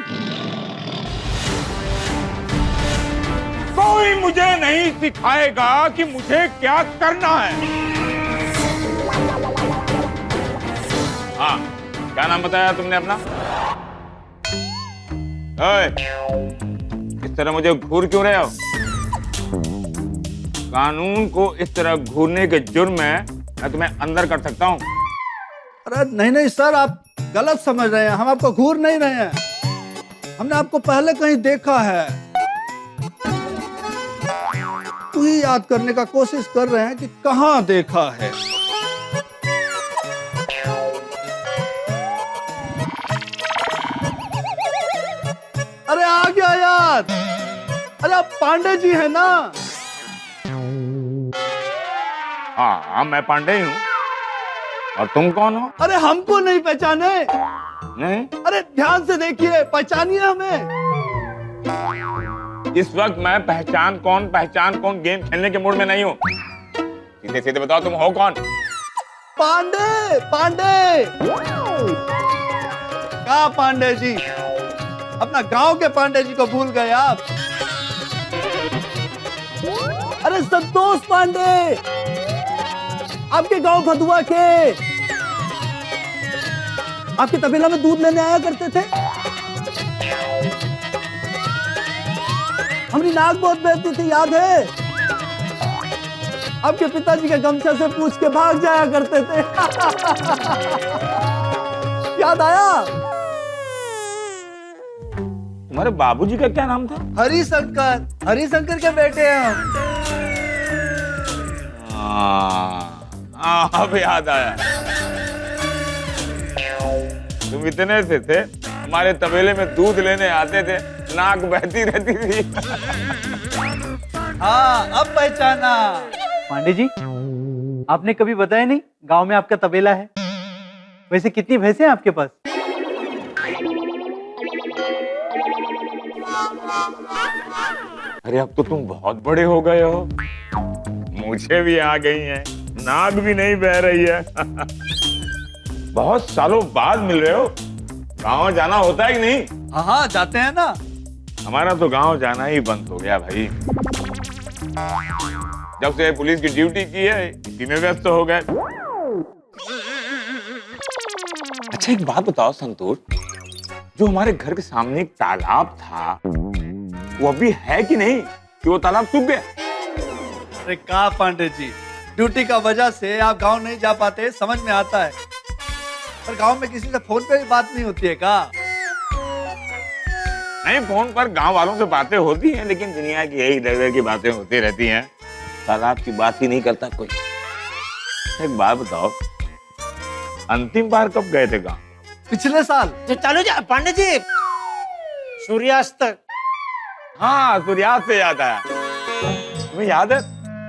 कोई मुझे नहीं सिखाएगा कि मुझे क्या करना है। हाँ, क्या नाम बताया तुमने अपना? ओए, इस तरह मुझे घूर क्यों रहे हो? कानून को इस तरह घूरने के जुर्म में मैं तुम्हें अंदर कर सकता हूँ। अरे नहीं नहीं सर, आप गलत समझ रहे हैं, हम आपको घूर नहीं रहे हैं, हमने आपको पहले कहीं देखा है। वही याद करने का कोशिश कर रहे हैं कि कहाँ देखा है। अरे आ गया याद, अरे आप पांडे जी है ना? हाँ, मैं पांडे ही हूँ। और तुम कौन हो? अरे हमको नहीं पहचाने? नहीं? अरे ध्यान से देखिए, पहचानिए हमें। इस वक्त मैं पहचान कौन गेम खेलने के मूड में नहीं हूँ। सीधे सीधे बताओ तुम हो कौन? पांडे, पांडे। कहाँ पांडे जी? अपना गांव के पांडे जी को भूल गए आप? अरे संतोष पांडे, आपके गांव भदुआ के, आपके तबेला में दूध लेने आया करते थे। हमारी नाक बहुत बहती थी, याद है? आपके पिताजी के गमछा से पूछ के भाग जाया करते थे। याद आया? तुम्हारे बाबूजी का क्या नाम था? हरिशंकर, हरिशंकर के बेटे हैं हम। अब याद आया। तुम इतने से थे, हमारे तबेले में दूध लेने आते थे, नाक बहती रहती थी। हाँ, अब पहचाना। पांडे जी, आपने कभी बताया नहीं गांव में आपका तबेला है। वैसे कितनी भैंसें हैं आपके पास? अरे अब तो तुम बहुत बड़े हो गए हो, मुझे भी आ गई है, नाक भी नहीं बह रही है। बहुत सालों बाद मिल रहे हो। गांव जाना होता है कि नहीं? हाँ जाते हैं ना। हमारा तो गांव जाना ही बंद हो गया भाई। जब से पुलिस की ड्यूटी की है, इसी में व्यस्त हो गए। अच्छा एक बात बताओ संतोष, जो हमारे घर के सामने एक तालाब था, वो अभी है कि नहीं, कि वो तालाब सूख गया? अरे कहा पांडे जी, ड्यूटी का वजह से आप गांव नहीं जा पाते, समझ में आता है, पर गांव में किसी से फोन पे भी बात नहीं होती है का? नहीं, फोन पर गांव वालों से बातें होती हैं, लेकिन दुनिया की यही इधर की बातें होती रहती हैं। तालाब की बात ही नहीं करता कोई। एक बात बताओ, अंतिम बार कब गए थे गांव? पिछले साल। चलो जा पांडे जी, सूर्यास्त। हाँ, सूर्यास्त से याद आया। तुम्हें याद है,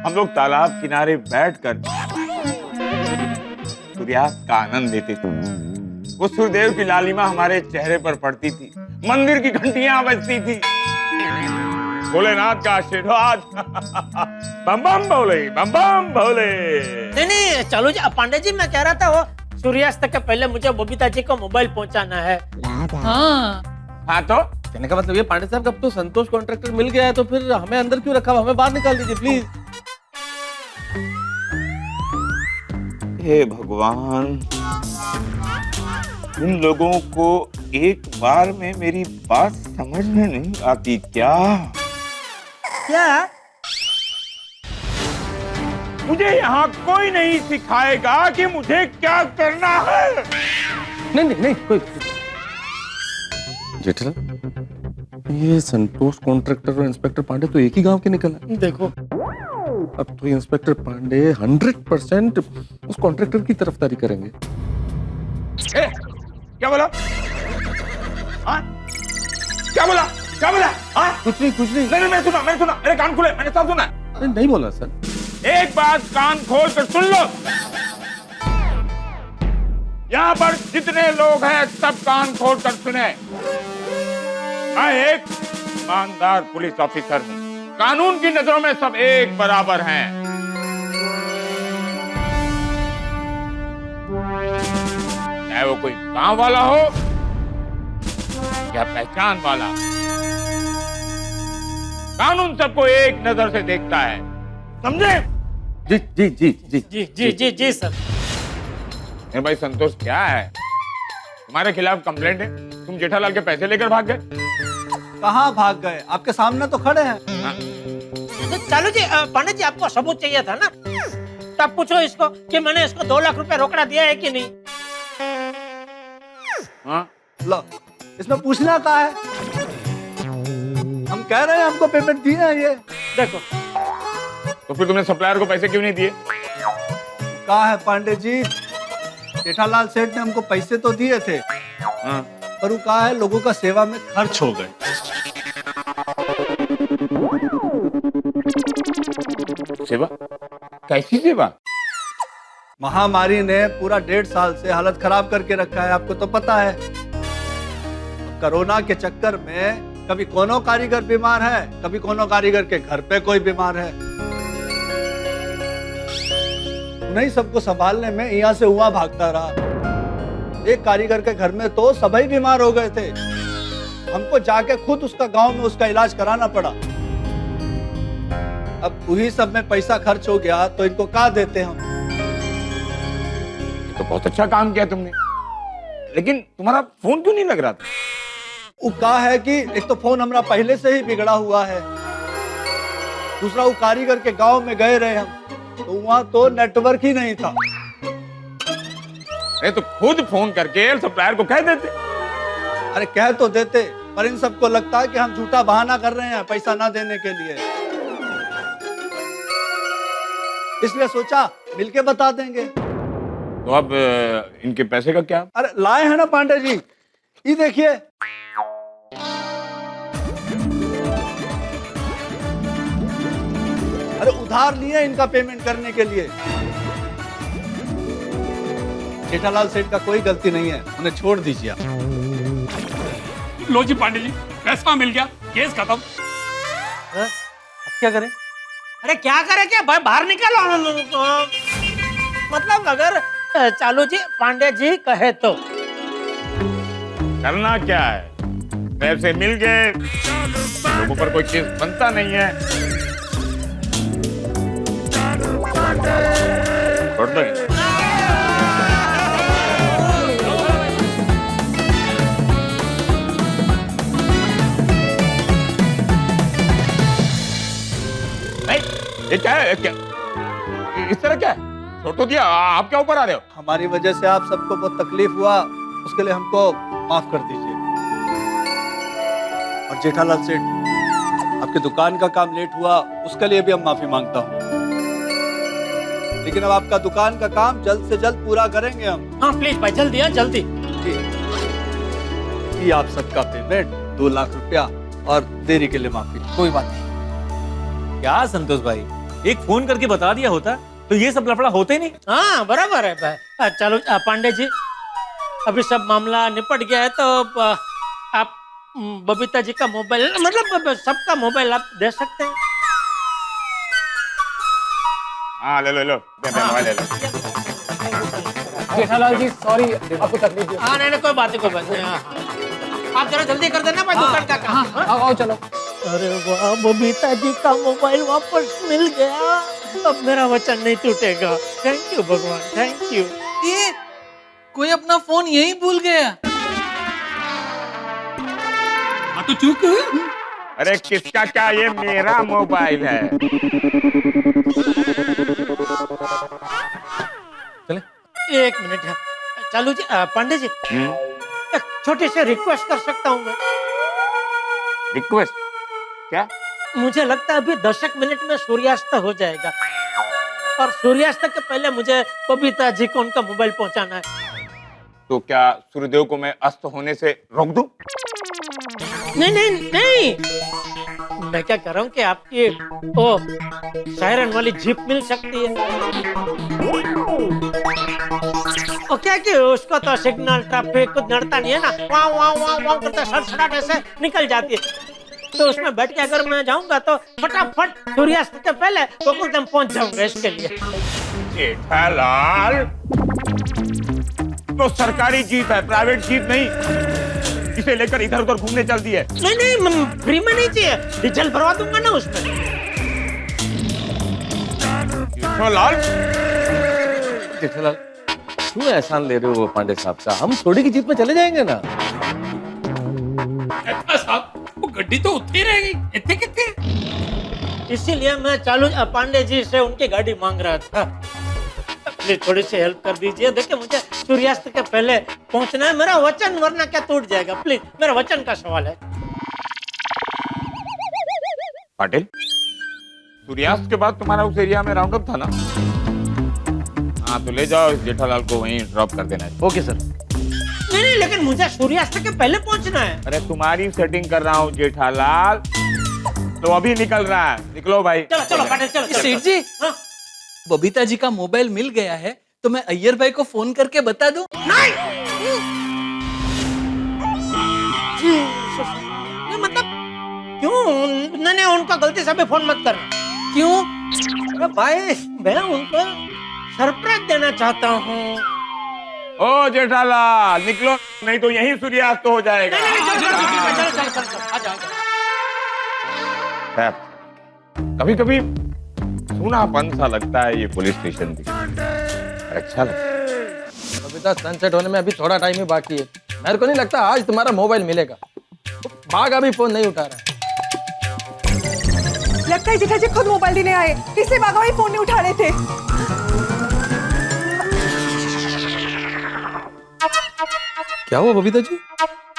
हम लोग तालाब किनारे बैठकर सूर्यास्त का आनंद लेते थे। वो सूर्यदेव की लालिमा हमारे चेहरे पर पड़ती थी, मंदिर की घंटियां बजती थी। भोलेनाथ का आशीर्वाद। बम बम भोले, बम बम भोले। नहीं चलो जी पांडे जी, मैं कह रहा था वो सूर्यास्त के पहले मुझे बबीता जी को मोबाइल पहुंचाना है। हाँ तो कहने का मतलब ये पांडे साहब, अब तो संतोष कॉन्ट्रैक्टर मिल गया है तो फिर हमें अंदर क्यों रखा? हमें बाहर निकाल दीजिए प्लीज। हे भगवान, इन लोगों को एक बार में मेरी बात समझ में नहीं आती क्या? क्या? मुझे यहाँ कोई नहीं सिखाएगा कि मुझे क्या करना है। नहीं नहीं नहीं, कोई जेठा, ये संतोष कॉन्ट्रैक्टर और इंस्पेक्टर पांडे तो एक ही गांव के निकला। देखो अब तो इंस्पेक्टर पांडे 100% उस कॉन्ट्रैक्टर की तरफदारी करेंगे। क्या बोला? हाँ? क्या बोला? क्या बोला? हाँ? कुछ नहीं कुछ नहीं। नहीं, मैंने सुना, मेरे कान खुले, मैंने सब सुना। नहीं बोला सर। एक बात कान खोल कर सुन लो, यहाँ पर जितने लोग हैं सब कान खोल कर सुने। मैं एक ईमानदार पुलिस ऑफिसर हूँ, कानून की नजरों में सब एक बराबर हैं। चाहे वो कोई गांव वाला हो या पहचान वाला, कानून सबको एक नजर से देखता है, समझे? जी जी जी जी जी जी जी जी सर। मेरे भाई संतोष, क्या है तुम्हारे खिलाफ कंप्लेंट है? तुम जेठालाल के पैसे लेकर भाग गए। कहाँ भाग गए? आपके सामने तो खड़े हैं। तो चलो जी पांडे जी, आपको सबूत चाहिए था ना, तब पूछो इसको कि मैंने इसको 2 लाख रुपए रोकड़ा दिया है कि नहीं। हाँ? लो, इसमें पूछना का है? हम कह रहे हैं हमको पेमेंट दिए हैं ये। देखो तो फिर तुमने सप्लायर को पैसे क्यों नहीं दिए? कहा है पांडे जी, जेठालाल सेठ ने हमको पैसे तो दिए थे, हाँ? पर वो कहा है लोगों का सेवा में खर्च हो गए। सेवा? कैसी सेवा? महामारी ने पूरा 1.5 साल से हालत खराब करके रखा है, आपको तो पता है। कोरोना के चक्कर में कभी कोनो कारीगर बीमार है, कभी कोनो कारीगर के घर पे कोई बीमार है। नहीं, सबको संभालने में यहाँ से वहां भागता रहा। एक कारीगर के घर में तो सभी बीमार हो गए थे, हमको जाके खुद उसका गांव में उसका इलाज कराना पड़ा। अब वही सब में पैसा खर्च हो गया तो इनको कहा देते हम। तो बहुत अच्छा काम किया तुमने, लेकिन तुम्हारा फोन क्यों नहीं लग रहा था? वो कहा है कि एक तो फोन हमारा पहले से ही बिगड़ा हुआ है, दूसरा वो कारीगर के गांव में गए रहे हम तो वहां तो नेटवर्क ही नहीं था। अरे तो खुद फोन करके सप्लायर को कह देते। अरे कह तो देते, पर इन सबको लगता है कि हम झूठा बहाना कर रहे हैं पैसा ना देने के लिए, इसलिए सोचा मिलके बता देंगे। तो अब इनके पैसे का क्या? अरे लाए हैं ना पांडे जी, ये देखिए। अरे उधार लिए इनका पेमेंट करने के लिए। जेठालाल सेठ का कोई गलती नहीं है, उन्हें छोड़ दीजिए आप। लो जी पांडे जी, पैसा मिल गया, केस खत्म। अब क्या करें? अरे क्या करे, क्या बाहर निकालो। मतलब अगर चालू जी पांडे जी कहे तो करना क्या है? पैसे मिल गए, लोगों पर कोई केस बनता नहीं है, छोड़ दो। ये क्या है? क्या इस तरह क्या है? छोड़ तो दिया, आप क्या ऊपर आ रहे हो? हमारी वजह से आप सबको बहुत तकलीफ हुआ, उसके लिए हमको माफ कर दीजिए। और जेठालाल सेठ, आपकी दुकान का काम लेट हुआ, उसके लिए भी हम माफी मांगता हूँ, लेकिन अब आपका दुकान का काम जल्द से जल्द पूरा करेंगे हम। हाँ प्लीज भाई, जल्दी है जल्दी। ये आप सबका पेमेंट 2 लाख रुपया, और देरी के लिए माफी। कोई बात नहीं। क्या संतोष भाई, एक फोन करके बता दिया होता तो ये सब लफड़ा होते नहीं। हाँ बराबर है भाई। चलो पांडे जी, अभी सब मामला निपट गया है तो आप बबीता जी का मोबाइल, मतलब सबका मोबाइल आप दे सकते हैं? हाँ ले लो ले लो, मोबाइल ले लो। जेठालाल जी सॉरी आपको तकलीफ दी। हाँ नहीं कोई बात नहीं, कोई बात नहीं। हाँ, आप जरा जल्दी कर देना भाई, दुकान का काम। हाँ? आओ चलो। अरे वाह, बबीता जी का मोबाइल वापस मिल गया। अब मेरा वचन नहीं टूटेगा। थैंक यू भगवान, थैंक यू। ये कोई अपना फोन यहीं भूल गया। हाँ तो चूक। अरे किसका क्या, ये मेरा मोबाइल है। चले। एक मिनट है चालू जी, पांडे जी, एक छोटी सी रिक्वेस्ट कर सकता हूँ मैं? रिक्वेस्ट क्या? मुझे लगता है अभी 10 मिनट में सूर्यास्त हो जाएगा और सूर्यास्त के पहले मुझे बबीता जी को उनका मोबाइल पहुंचाना है। तो क्या सूर्यदेव को मैं अस्त होने से रोक दूं? नहीं नहीं नहीं, मैं क्या कह रहा हूँ कि आपकी ओ सायरन वाली जीप मिल सकती है। और क्या कि उसको तो सिग्नल ट्रैफिक कुछ नड़ता नहीं है ना, वाँ वाँ वाँ वाँ करते सड़सड़ाहट ऐसे निकल जाती है। तो उसमें बैठ के अगर मैं जाऊंगा तो फटाफट सूर्यास्त के पहले गोकुलधाम पहुंच जाऊंगा। इसके लिए जेठालाल, तो सरकारी जीप है, प्राइवेट जीप नहीं, इसे लेकर इधर उधर घूमने चल दी है। नहीं नहीं, फ्री में नहीं चाहिए, डीजल भरवा दूंगा ना उसमें। जेठालाल, जेठालाल क्यों एहसान ले रहे हो पांडे साहब का? हम सोडी की जीप में चले जाएंगे ना। साहब वो गड्डी तो उत्ती रहेगी, इतने कितने। इसीलिए मैं चालू पांडे जी से उनकी गाड़ी मांग रहा था। प्लीज थोड़ी सी हेल्प कर दीजिए। देखिए मुझे सूर्यास्त के पहले पहुंचना है, मेरा वचन वरना क्या टूट जाएगा। प्लीज मेरा वचन का सवाल है। पाटिल, सूर्यास्त के बाद तुम्हारा उस एरिया में राउंड अप था ना? हाँ तो ले जाओ, जेठालाल को वहीं ड्रॉप कर देना है। Okay sir. नहीं नहीं, लेकिन मुझे सूर्यास्त के पहले पहुंचना है। अरे तुम्हारी सेटिंग कर रहा हूँ जेठालाल, तो अभी निकल रहा है, निकलो भाई। चलो चलो पाटिल, चलो चलो। सेठ जी, हाँ? बबीता जी का मोबाइल मिल गया है तो मैं अय्यर भाई को फोन करके बता दूं? नहीं मतलब क्यों? नहीं उनको गलती से भी फोन मत करना। क्यों? अरे भाई मैं उनको सरप्राइज देना चाहता हूँ। ओ जेठालाल निकलो, नहीं तो यहीं सूर्यास्त हो जाएगा। कभी कभी सूनापन सा लगता है ये पुलिस स्टेशन भी, अच्छा लगता है। बबीता, सनसेट होने में अभी थोड़ा टाइम ही बाकी है। मेरे को नहीं लगता आज तुम्हारा मोबाइल मिलेगा। बागा भी फोन नहीं उठा रहा है। लगता है जेठा जी खुद मोबाइल देने आए, इसलिए बागा भाई फोन नहीं उठा रहे थे। क्या हुआ बबीता जी?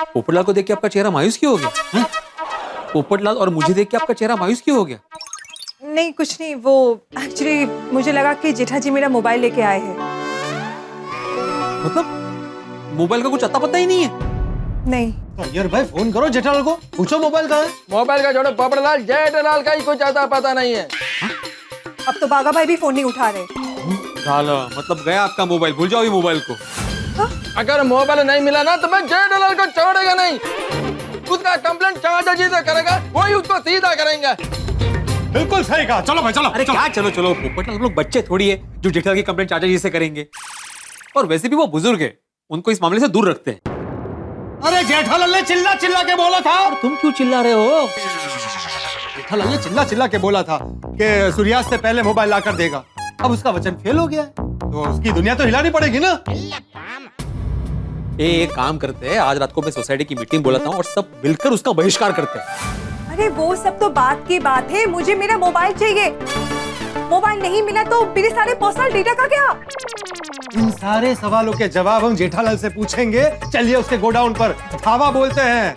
पोपटलाल को देख के आपका चेहरा मायूस क्यों हो गया? पोपटलाल और मुझे देख के आपका चेहरा मायूस क्यों हो गया? नहीं कुछ नहीं, वो एक्चुअली मुझे लगा कि जेठा जी मेरा मोबाइल लेके आए हैं। मतलब मोबाइल का कुछ अता पता ही नहीं है? नहीं। अय्यर भाई फोन करो जेठालाल को, पूछो मोबाइल कहाँ है। मोबाइल का छोड़ो पोपटलाल, जेठालाल का ही कुछ अता पता नहीं है। अब तो बागा भाई भी फोन नहीं उठा रहे। मतलब गया आपका मोबाइल, भूल जाओ ये मोबाइल को। अगर मोबाइल नहीं मिला ना तो मैं जेठालाल को छोड़ेगा नहीं। उसका कंप्लेंट चाचा जी से करेगा, वही उसको सीधा करेंगे। बिल्कुल सही कहा, चलो भाई चलो। अरे क्या चलो चलो, पोपटलाल लोग बच्चे थोड़ी है जो जेठालाल की कंप्लेंट चाचा जी से करेंगे। और वैसे भी वो बुजुर्ग है, उनको इस मामले से दूर रखते हैं। अरे जेठालाल ने चिल्ला चिल्ला के बोला था। और तुम क्यों चिल्ला रहे हो? जेठालाल ने चिल्ला चिल्ला के बोला था कि सूर्यास्त से पहले मोबाइल लाकर देगा। अब उसका वचन फेल हो गया है, तो उसकी दुनिया तो हिलानी पड़ेगी ना। एक काम करते हैं, आज रात को मैं सोसाइटी की मीटिंग बुलाता हूँ और सब मिलकर उसका बहिष्कार करते हैं। अरे वो सब तो बात की बात है, मुझे मेरा मोबाइल चाहिए। मोबाइल नहीं मिला तो मेरे सारे पर्सनल डेटा का क्या? इन सारे सवालों के जवाब हम जेठालाल से पूछेंगे। चलिए उसके गोडाउन पर धावा बोलते हैं।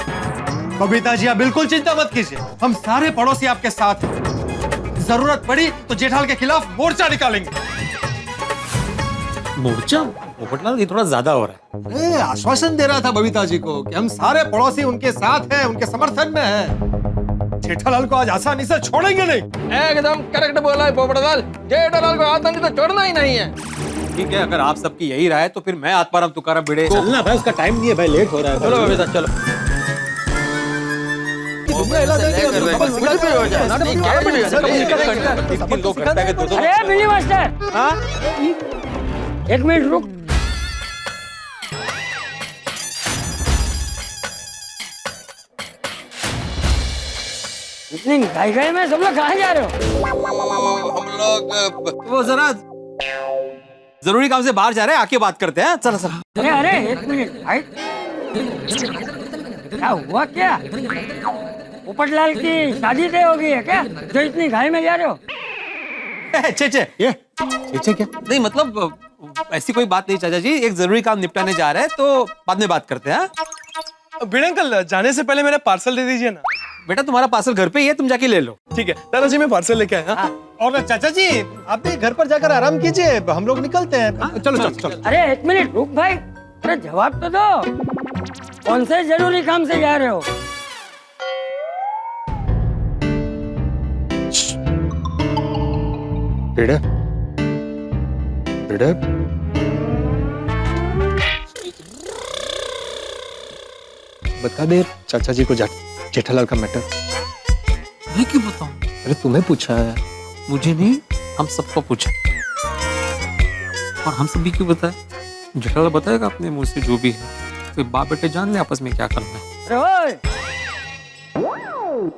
बबीता जी आप बिल्कुल चिंता मत कीजिए, हम सारे पड़ोसी आपके साथ हैं। जरूरत पड़ी तो जेठालाल के खिलाफ मोर्चा निकालेंगे। मोर्चा? पोपटलाल ये थोड़ा ज्यादा हो रहा है। आश्वासन दे रहा था बबीता जी को कि हम सारे पड़ोसी उनके साथ हैं, उनके समर्थन में हैं। जेठालाल को आज आसानी से छोड़ेंगे नहीं। एकदम करेक्ट बोला है पोपटलाल, जेठालाल को आसानी से छोड़ना ही नहीं है। ठीक है, अगर आप सबकी यही राय है तो फिर मैं आत्माराम तुकाराम भिड़े। चलना भाई, उसका टाइम नहीं है भाई, लेट हो रहा है। चलो बबीता चलो। अरे बिल्ली मास्टर, हाँ 1 मिनट रुक। इतनी गाय में सब लोग कहाँ जा रहे हो? हम लोग वो जरा जरूरी काम से बाहर जा रहे हैं, आके बात करते हैं। चलो चलो। अरे अरे 1 मिनट भाई, क्या हुआ क्या? पोपटलाल की शादी तय हो गई है क्या, जो इतनी घाई में जा रहे हो? चे ये चे क्या नहीं, मतलब ऐसी कोई बात नहीं चाचा जी, एक जरूरी काम निपटाने जा रहे हैं तो बाद में बात करते हैं। भिड़े अंकल, जाने से पहले मेरा पार्सल दे दीजिए ना। बेटा तुम्हारा पार्सल घर पे ही है, तुम जाके ले लो। ठीक है दादाजी, मैं पार्सल लेके आया। हाँ। और चाचा जी आप भी घर पर जाकर आराम कीजिए, हम लोग निकलते हैं। चलो चलो चलो। अरे 1 मिनट रुक भाई, अरे जवाब तो दो, कौन से जरूरी काम से जा रहे हो? भिड़े भिड़े, बता दे चाचा जी को जेठालाल का मैटर। मैं क्यों बताऊं? अरे तुम्हें पूछा है। मुझे नहीं, हम सबको पूछा। और हम सभी क्यों बताए? जेठालाल बताएगा अपने मुंह से जो भी है, तो बाप बेटे जान ले आपस में क्या करना है। अरे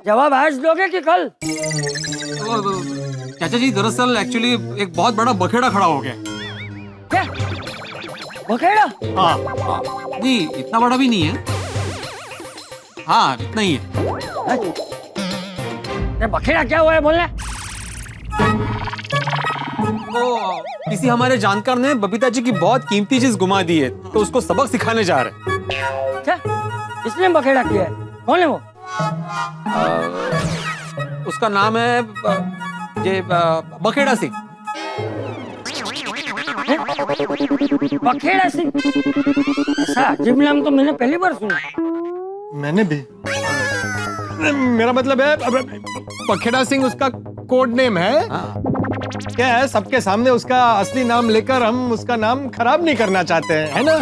जवाब आज दोगे कि कल? चाचा जी दरअसल एक्चुअली एक बहुत बड़ा बखेड़ा खड़ा हो गया। क्या बखेड़ा? हाँ नहीं, इतना बड़ा भी नहीं है, हाँ इतना ही है। बखेड़ा क्या हुआ है बोलना? तो किसी हमारे जानकार ने बबीता जी की बहुत कीमती चीज गुमा दी है, तो उसको सबक सिखाने जा रहे हैं। क्या इसने बखेड़ा किया है? कौन है वो? उसका नाम है बखेड़ा सिंह। बखेड़ा सिंह? ऐसा अजीब नाम तो मैंने पहली बार सुना। मैंने भी। मेरा मतलब है बखेड़ा सिंह उसका कोड नेम है। क्या है, सबके सामने उसका असली नाम लेकर हम उसका नाम खराब नहीं करना चाहते हैं, है ना?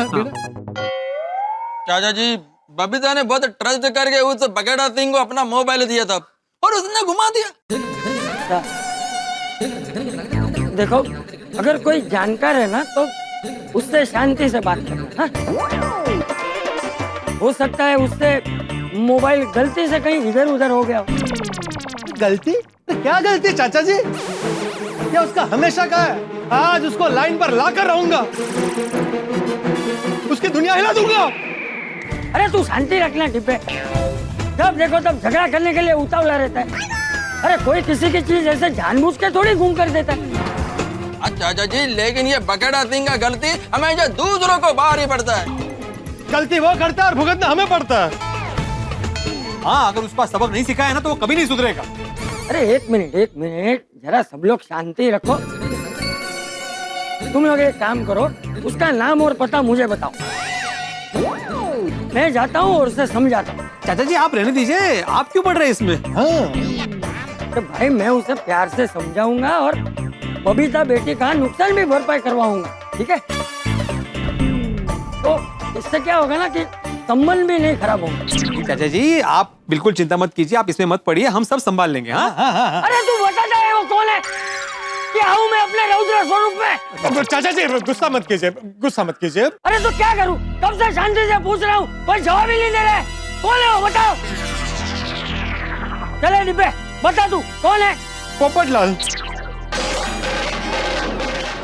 चाचा जी बबीता ने बहुत ट्रस्ट करके उस बखेड़ा सिंह को अपना मोबाइल दिया था और उसने घुमा दिया। देखो, अगर कोई जानकार है ना तो उससे शांति से बात करना। हो सकता है उससे मोबाइल गलती से कहीं इधर उधर हो गया। गलती? तो क्या गलती चाचा जी? क्या उसका हमेशा का है? आज उसको लाइन पर लाकर रहूंगा, उसकी दुनिया हिला दूंगा। अरे तू शांति रखना डिब्बे, जब देखो तब झगड़ा करने के लिए उतावला रहता है। अरे कोई किसी की चीज ऐसे जानबूझ के थोड़ी गुम कर देता है। चाचा जी लेकिन ये बखेड़ा सिंह का गलती हमेशा दूसरों को भारी पड़ता है। गलती वो करता है और भुगतना हमें पड़ता है। हाँ, अगर उसका सबक नहीं सिखाया ना तो वो कभी नहीं सुधरेगा। अरे 1 मिनट, जरा सब लोग शांति रखो। तुम लोग एक काम करो, उसका नाम और पता मुझे बताओ, मैं जाता हूँ और उसे समझाता हूँ। चाचा जी आप रहने दीजिए, आप क्यों पढ़ रहे हैं इसमें? हाँ। तो भाई मैं उसे प्यार से समझाऊंगा और बबीता बेटी का नुकसान भी भरपाई करवाऊंगा, ठीक है? तो इससे क्या होगा ना कि संबंध भी नहीं खराब होगा। चाचा जी आप बिल्कुल चिंता मत कीजिए, आप इसमें मत पड़िए, हम सब संभाल लेंगे। हाँ? अरे तू बता जाए वो कौन है? क्या हूँ मैं अपने रौद्र स्वरूप में? चाचा जी गुस्सा मत कीजिए, गुस्सा मत कीजिए। अरे तो क्या करूँ, कब से शांति से पूछ रहा हूँ, कोई जवाब ही नहीं दे रहे। कौन है वो बताओ? चले डिब्बे, बता तू कौन है? पोपटलाल।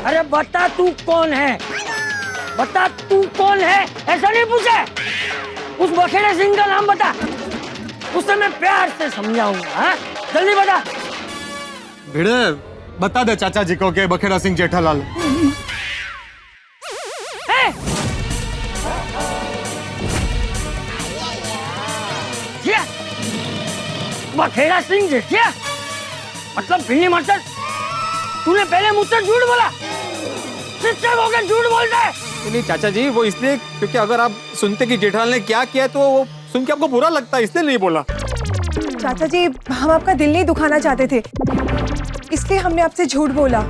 अरे बता तू कौन है, बता तू कौन है, ऐसा नहीं पूछे। उस बखेड़े सिंह का नाम बता, उससे मैं प्यार से समझाऊंगा। हाँ जल्दी बता। भिड़े बता दे चाचा जी को कि बखेड़ा सिंह जेठालाल। बखेड़ा सिंह जेठिया मतलब बिल्ली मास्टर, तूने पहले मुझसे झूठ बोला, शिक्षक होकर झूठ बोलता है। नहीं चाचा जी, वो इसलिए क्योंकि अगर आप सुनते कि जेठालाल ने क्या किया तो वो सुन के आपको बुरा लगता है, इसलिए नहीं बोला। चाचा जी हम आपका दिल नहीं दुखाना चाहते थे, इसलिए हमने आपसे झूठ बोला।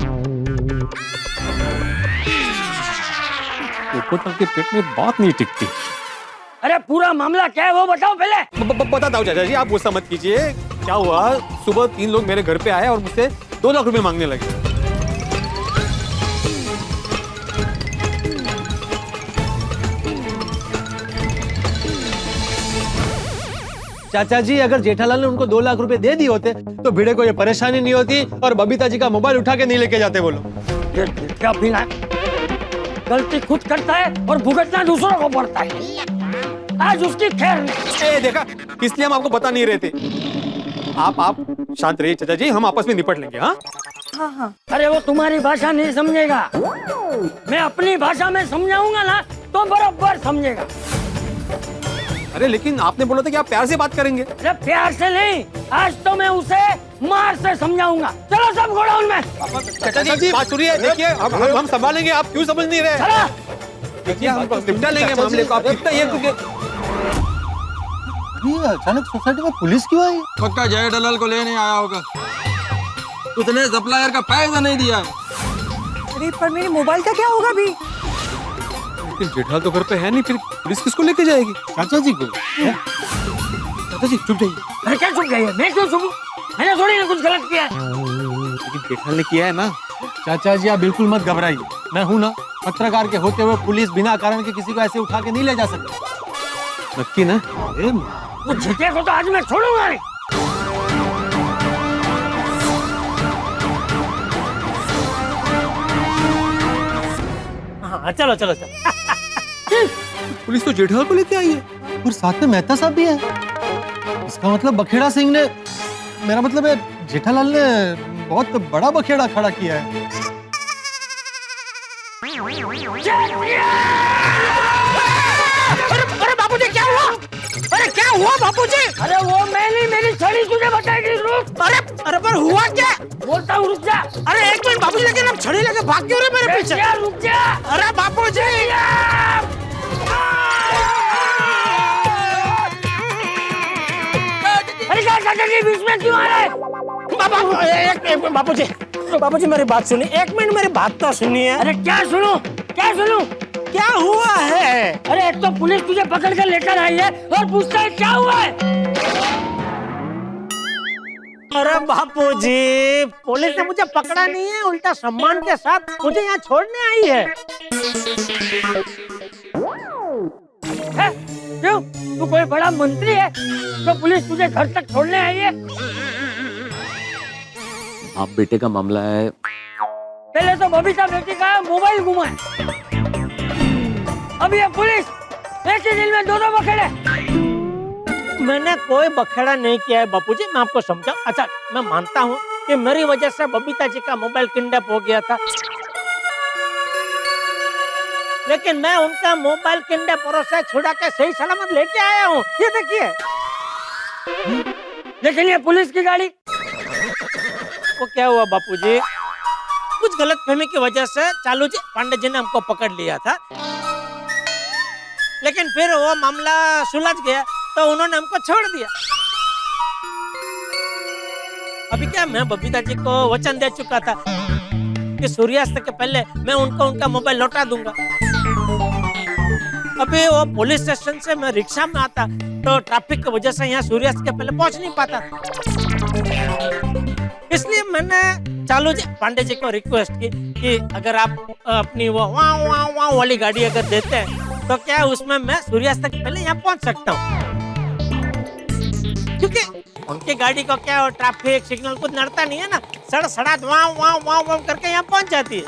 पोपटलाल के पेट में बात नहीं टिकती। अरे पूरा मामला क्या है वो बताओ पहले। बताता हूँ चाचा जी, आप गुस्सा मत कीजिए। क्या हुआ, सुबह 3 लोग मेरे घर पे आए और मुझसे 2 लाख रुपए मांगने लगे। चाचा जी, अगर जेठालाल ने उनको 2 लाख रुपए दे दिए होते तो भिड़े को ये परेशानी नहीं होती और बबीता जी का मोबाइल उठा के नहीं लेके जाते वो लोग। ये क्या पीना है? गलती खुद करता है और भुगतना दूसरों को पड़ता है। आज उसकी खैर नहीं। देखा, इसलिए हम आपको बता नहीं रहे थे। आप शांत रहिए चाचा जी, हम आपस में निपट लेंगे। हाँ हाँ हाँ। अरे वो तुम्हारी भाषा नहीं समझेगा, मैं अपनी भाषा में समझाऊंगा ना तो बराबर समझेगा। अरे लेकिन आपने बोला था कि आप प्यार से बात करेंगे। अरे प्यार से नहीं, आज तो मैं उसे मार से समझाऊंगा। चलो सब गोडाउन में। चाचा जी बात सुनिए, देखिए हम संभालेंगे, आप क्यों समझ नहीं रहे? चलो देखिए हम निपटा लेंगे मामले को। आप कितना ये अचानक सोसाइटी में पुलिस क्यों आई? पक्का जेठालाल को लेने आया होगा, उसने सप्लायर का पैसा नहीं दिया है। अरे पर मेरे मोबाइल का क्या होगा अभी? जेठालाल तो घर पे है नहीं, फिर पुलिस किसको लेके जाएगी? चाचा जी को। चाचा जी चुप जाइए। अरे क्या चुप गई है? मैं क्यों चुप? मैंने थोड़ी ना कुछ गलत किया है। लेकिन जेठालाल ने किया है ना। चाचा जी आप बिल्कुल मत घबराइए, मैं हूं ना। पत्रकार के होते हुए पुलिस बिना कारण के किसी को ऐसे उठा के नहीं ले जा सकती। नक्की ना? वो झिटे को तो आज मैं छोड़ूंगा नहीं। हाँ चलो चलो चलो। पुलिस तो जेठालाल को लेके आई है और साथ में मेहता साहब भी है। इसका मतलब बखेड़ा सिंह ने, मेरा मतलब है जेठालाल ने बहुत बड़ा बखेड़ा खड़ा किया है। अरे बापूजी क्या हुआ? अरे क्या हुआ बापूजी? अरे वो मैं नहीं, मेरी छड़ी तुझे बताएगी। रुक। अरे पर हुआ क्या? बोलता हूँ रुक जा। अरे एक मिनट बापूजी, लेकिन हम छड़ी लेके भाग क्यों रहे मेरे पीछे? यार रुक जा। अरे बापूजी अरे क्या चाचा जी बीच में क्यों आ रहे? बापूजी मेरी बात सुनिए, 1 मिनट मेरी बात तो सुनिए। अरे क्या सुनूं? क्या सुनूं? क्या हुआ है? अरे एक तो पुलिस तुझे पकड़ कर लेकर आई है और पूछता है क्या हुआ है। अरे बापूजी, पुलिस ने मुझे पकड़ा नहीं है, उल्टा सम्मान के साथ मुझे यहाँ छोड़ने आई है। क्यों? तू कोई बड़ा मंत्री है तो पुलिस तुझे घर तक छोड़ने आई है? आप बेटे का मामला है। पहले तो बबीता बेटी का मोबाइल गुमा है, अब ये पुलिस। एक ही दिन में 2 बखेड़े। मैंने कोई बखेड़ा नहीं किया है बापूजी, मैं आपको समझाऊं। अच्छा मैं मानता हूँ कि मेरी वजह से बबीता जी का मोबाइल किडनैप हो गया था, लेकिन मैं उनका मोबाइल किडनैपर से छुड़ा के सही सलामत लेके आया हूँ। ये देखिए। लेकिन ये पुलिस की गाड़ी। वो क्या हुआ बापूजी, कुछ गलतफहमी की वजह से चालू जी पांडे जी ने हमको पकड़ लिया था, लेकिन फिर वो मामला सुलझ गया तो उन्होंने हमको छोड़ दिया। अभी क्या, मैं बबीता जी को वचन दे चुका था कि सूर्यास्त के पहले मैं उनको उनका मोबाइल लौटा दूंगा। अभी वो पुलिस स्टेशन से मैं रिक्शा में आता तो ट्रैफिक की वजह से यहाँ सूर्यास्त के पहले पहुंच नहीं पाता, इसलिए मैंने चालू जी पांडे जी को रिक्वेस्ट की कि अगर आप अपनी वो वाव वाव वाव वाली गाड़ी अगर देते हैं तो क्या उसमें मैं सूर्यास्त तक पहले यहाँ पहुंच सकता हूँ, क्योंकि उनकी गाड़ी को क्या हो ट्रैफिक सिग्नल कुछ नड़ता नहीं है ना, सड़सड़ाहट वाव वाव वाव वाव करके यहाँ पहुंच जाती है।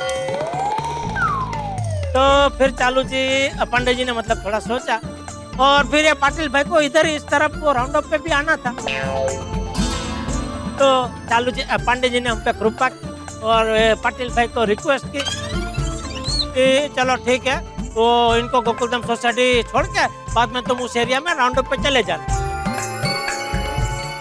तो फिर चालू जी पांडे जी ने मतलब थोड़ा सोचा और फिर ये पाटिल भाई को इधर इस तरफ वो राउंड अप पे भी आना था, तो चालू जी पांडे जी ने हम पे कृपा और पाटिल भाई को रिक्वेस्ट की कि चलो ठीक है, तो इनको गोकुलधाम सोसाइटी छोड़ के बाद में तुम उस एरिया में राउंड अप पे चले जाना।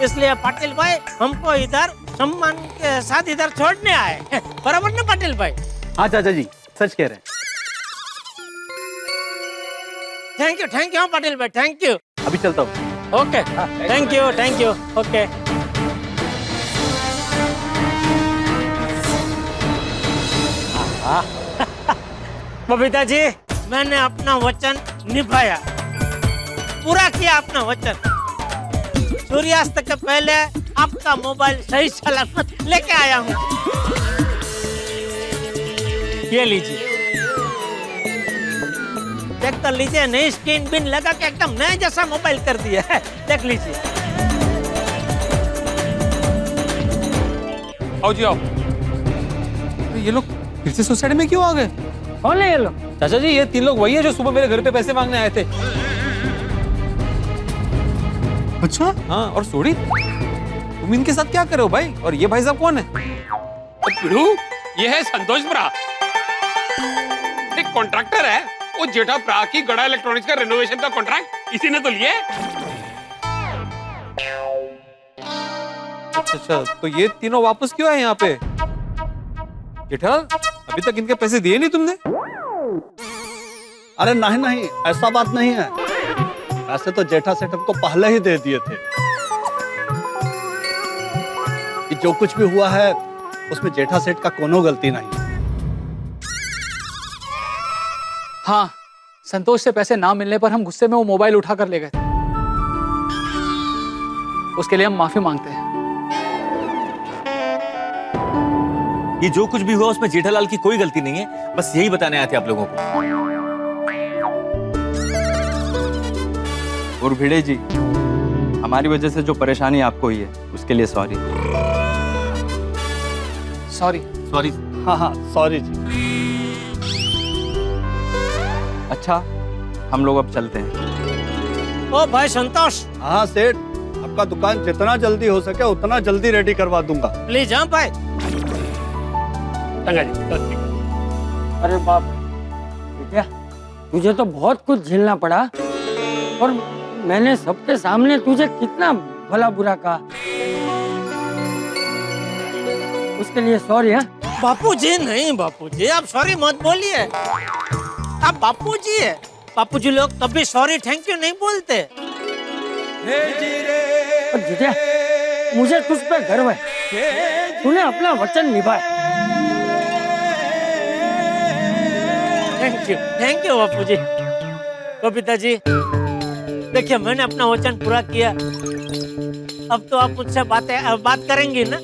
इसलिए पाटिल भाई हमको इधर सम्मान के साथ इधर छोड़ने आए। बराबर ना पाटिल भाई? हाँ चाचा जी सच कह रहे हैं। थैंक यू पाटिल भाई, थैंक यू। अभी चलता हूँ। Okay thank you okay. Babita ji मैंने अपना वचन निभाया पूरा किया अपना वचन। सूर्यास्त के पहले आपका मोबाइल सही सलामत लेके आया हूँ। ये लीजिए, चेक कर लीजिए। नई स्क्रीन बिन लगा के एकदम नए जैसा मोबाइल कर दिया है, देख लीजिए। आओ जी आओ। ये लोग फिर से सोसाइटी में क्यों आ गए? कौन है ये लोग? चाचा जी, ये 3 लोग वही है जो सुबह मेरे घर पे पैसे मांगने आए थे। अच्छा, हाँ, और सोडी, तुम इनके साथ क्या कर रहे हो भाई? और ये भाई साहब कौन है? बिड़ू, ये है संतोष ब्रा, एक कॉन्ट्रैक्टर है। वो जेठा ब्रा की गड़ा इलेक्ट्रॉनिक्स का रेनोवेशन का कॉन्ट्रैक्ट इसी ने तो लिया है। अच्छा, तो ये तीनों वापस क्यों आए यहाँ पे? जेठालाल, अभी तक इनके पैसे दिए नहीं तुमने? अरे नहीं नहीं, ऐसा बात नहीं है। ऐसे तो जेठा सेठ को पहले ही दे दिए थे। कि जो कुछ भी हुआ है उसमें जेठा सेठ का कोनो गलती नहीं। हाँ, संतोष से पैसे ना मिलने पर हम गुस्से में वो मोबाइल उठा कर ले गए थे। उसके लिए हम माफी मांगते हैं। ये जो कुछ भी हुआ उसमें जेठालाल की कोई गलती नहीं है, बस यही बताने आए थे आप लोगों को। और भिड़े जी, हमारी वजह से जो परेशानी आपको हुई है उसके लिए सॉरी। सॉरी। सॉरी। हाँ हाँ, सॉरी जी। अच्छा, हम लोग अब चलते हैं। ओ भाई संतोष। हाँ सेठ, आपका दुकान जितना जल्दी हो सके उतना जल्दी रेडी करवा दूंगा। प्लीज। हाँ भाई। अरे बाप, बेटा तुझे तो बहुत कुछ झेलना पड़ा, और मैंने सबके सामने तुझे कितना भला बुरा कहा। उसके लिए सॉरी। है बापूजी नहीं, बापूजी आप सॉरी मत बोलिए। आप बापूजी है। बापूजी लोग कभी सॉरी थैंक यू नहीं बोलते। और जीजा, मुझे तुझ पे गर्व है, तूने अपना वचन निभाया। थैंक यू बापूजी। तो पिताजी देखिए, मैंने अपना वचन पूरा किया। अब तो आप मुझसे बात करेंगे ना?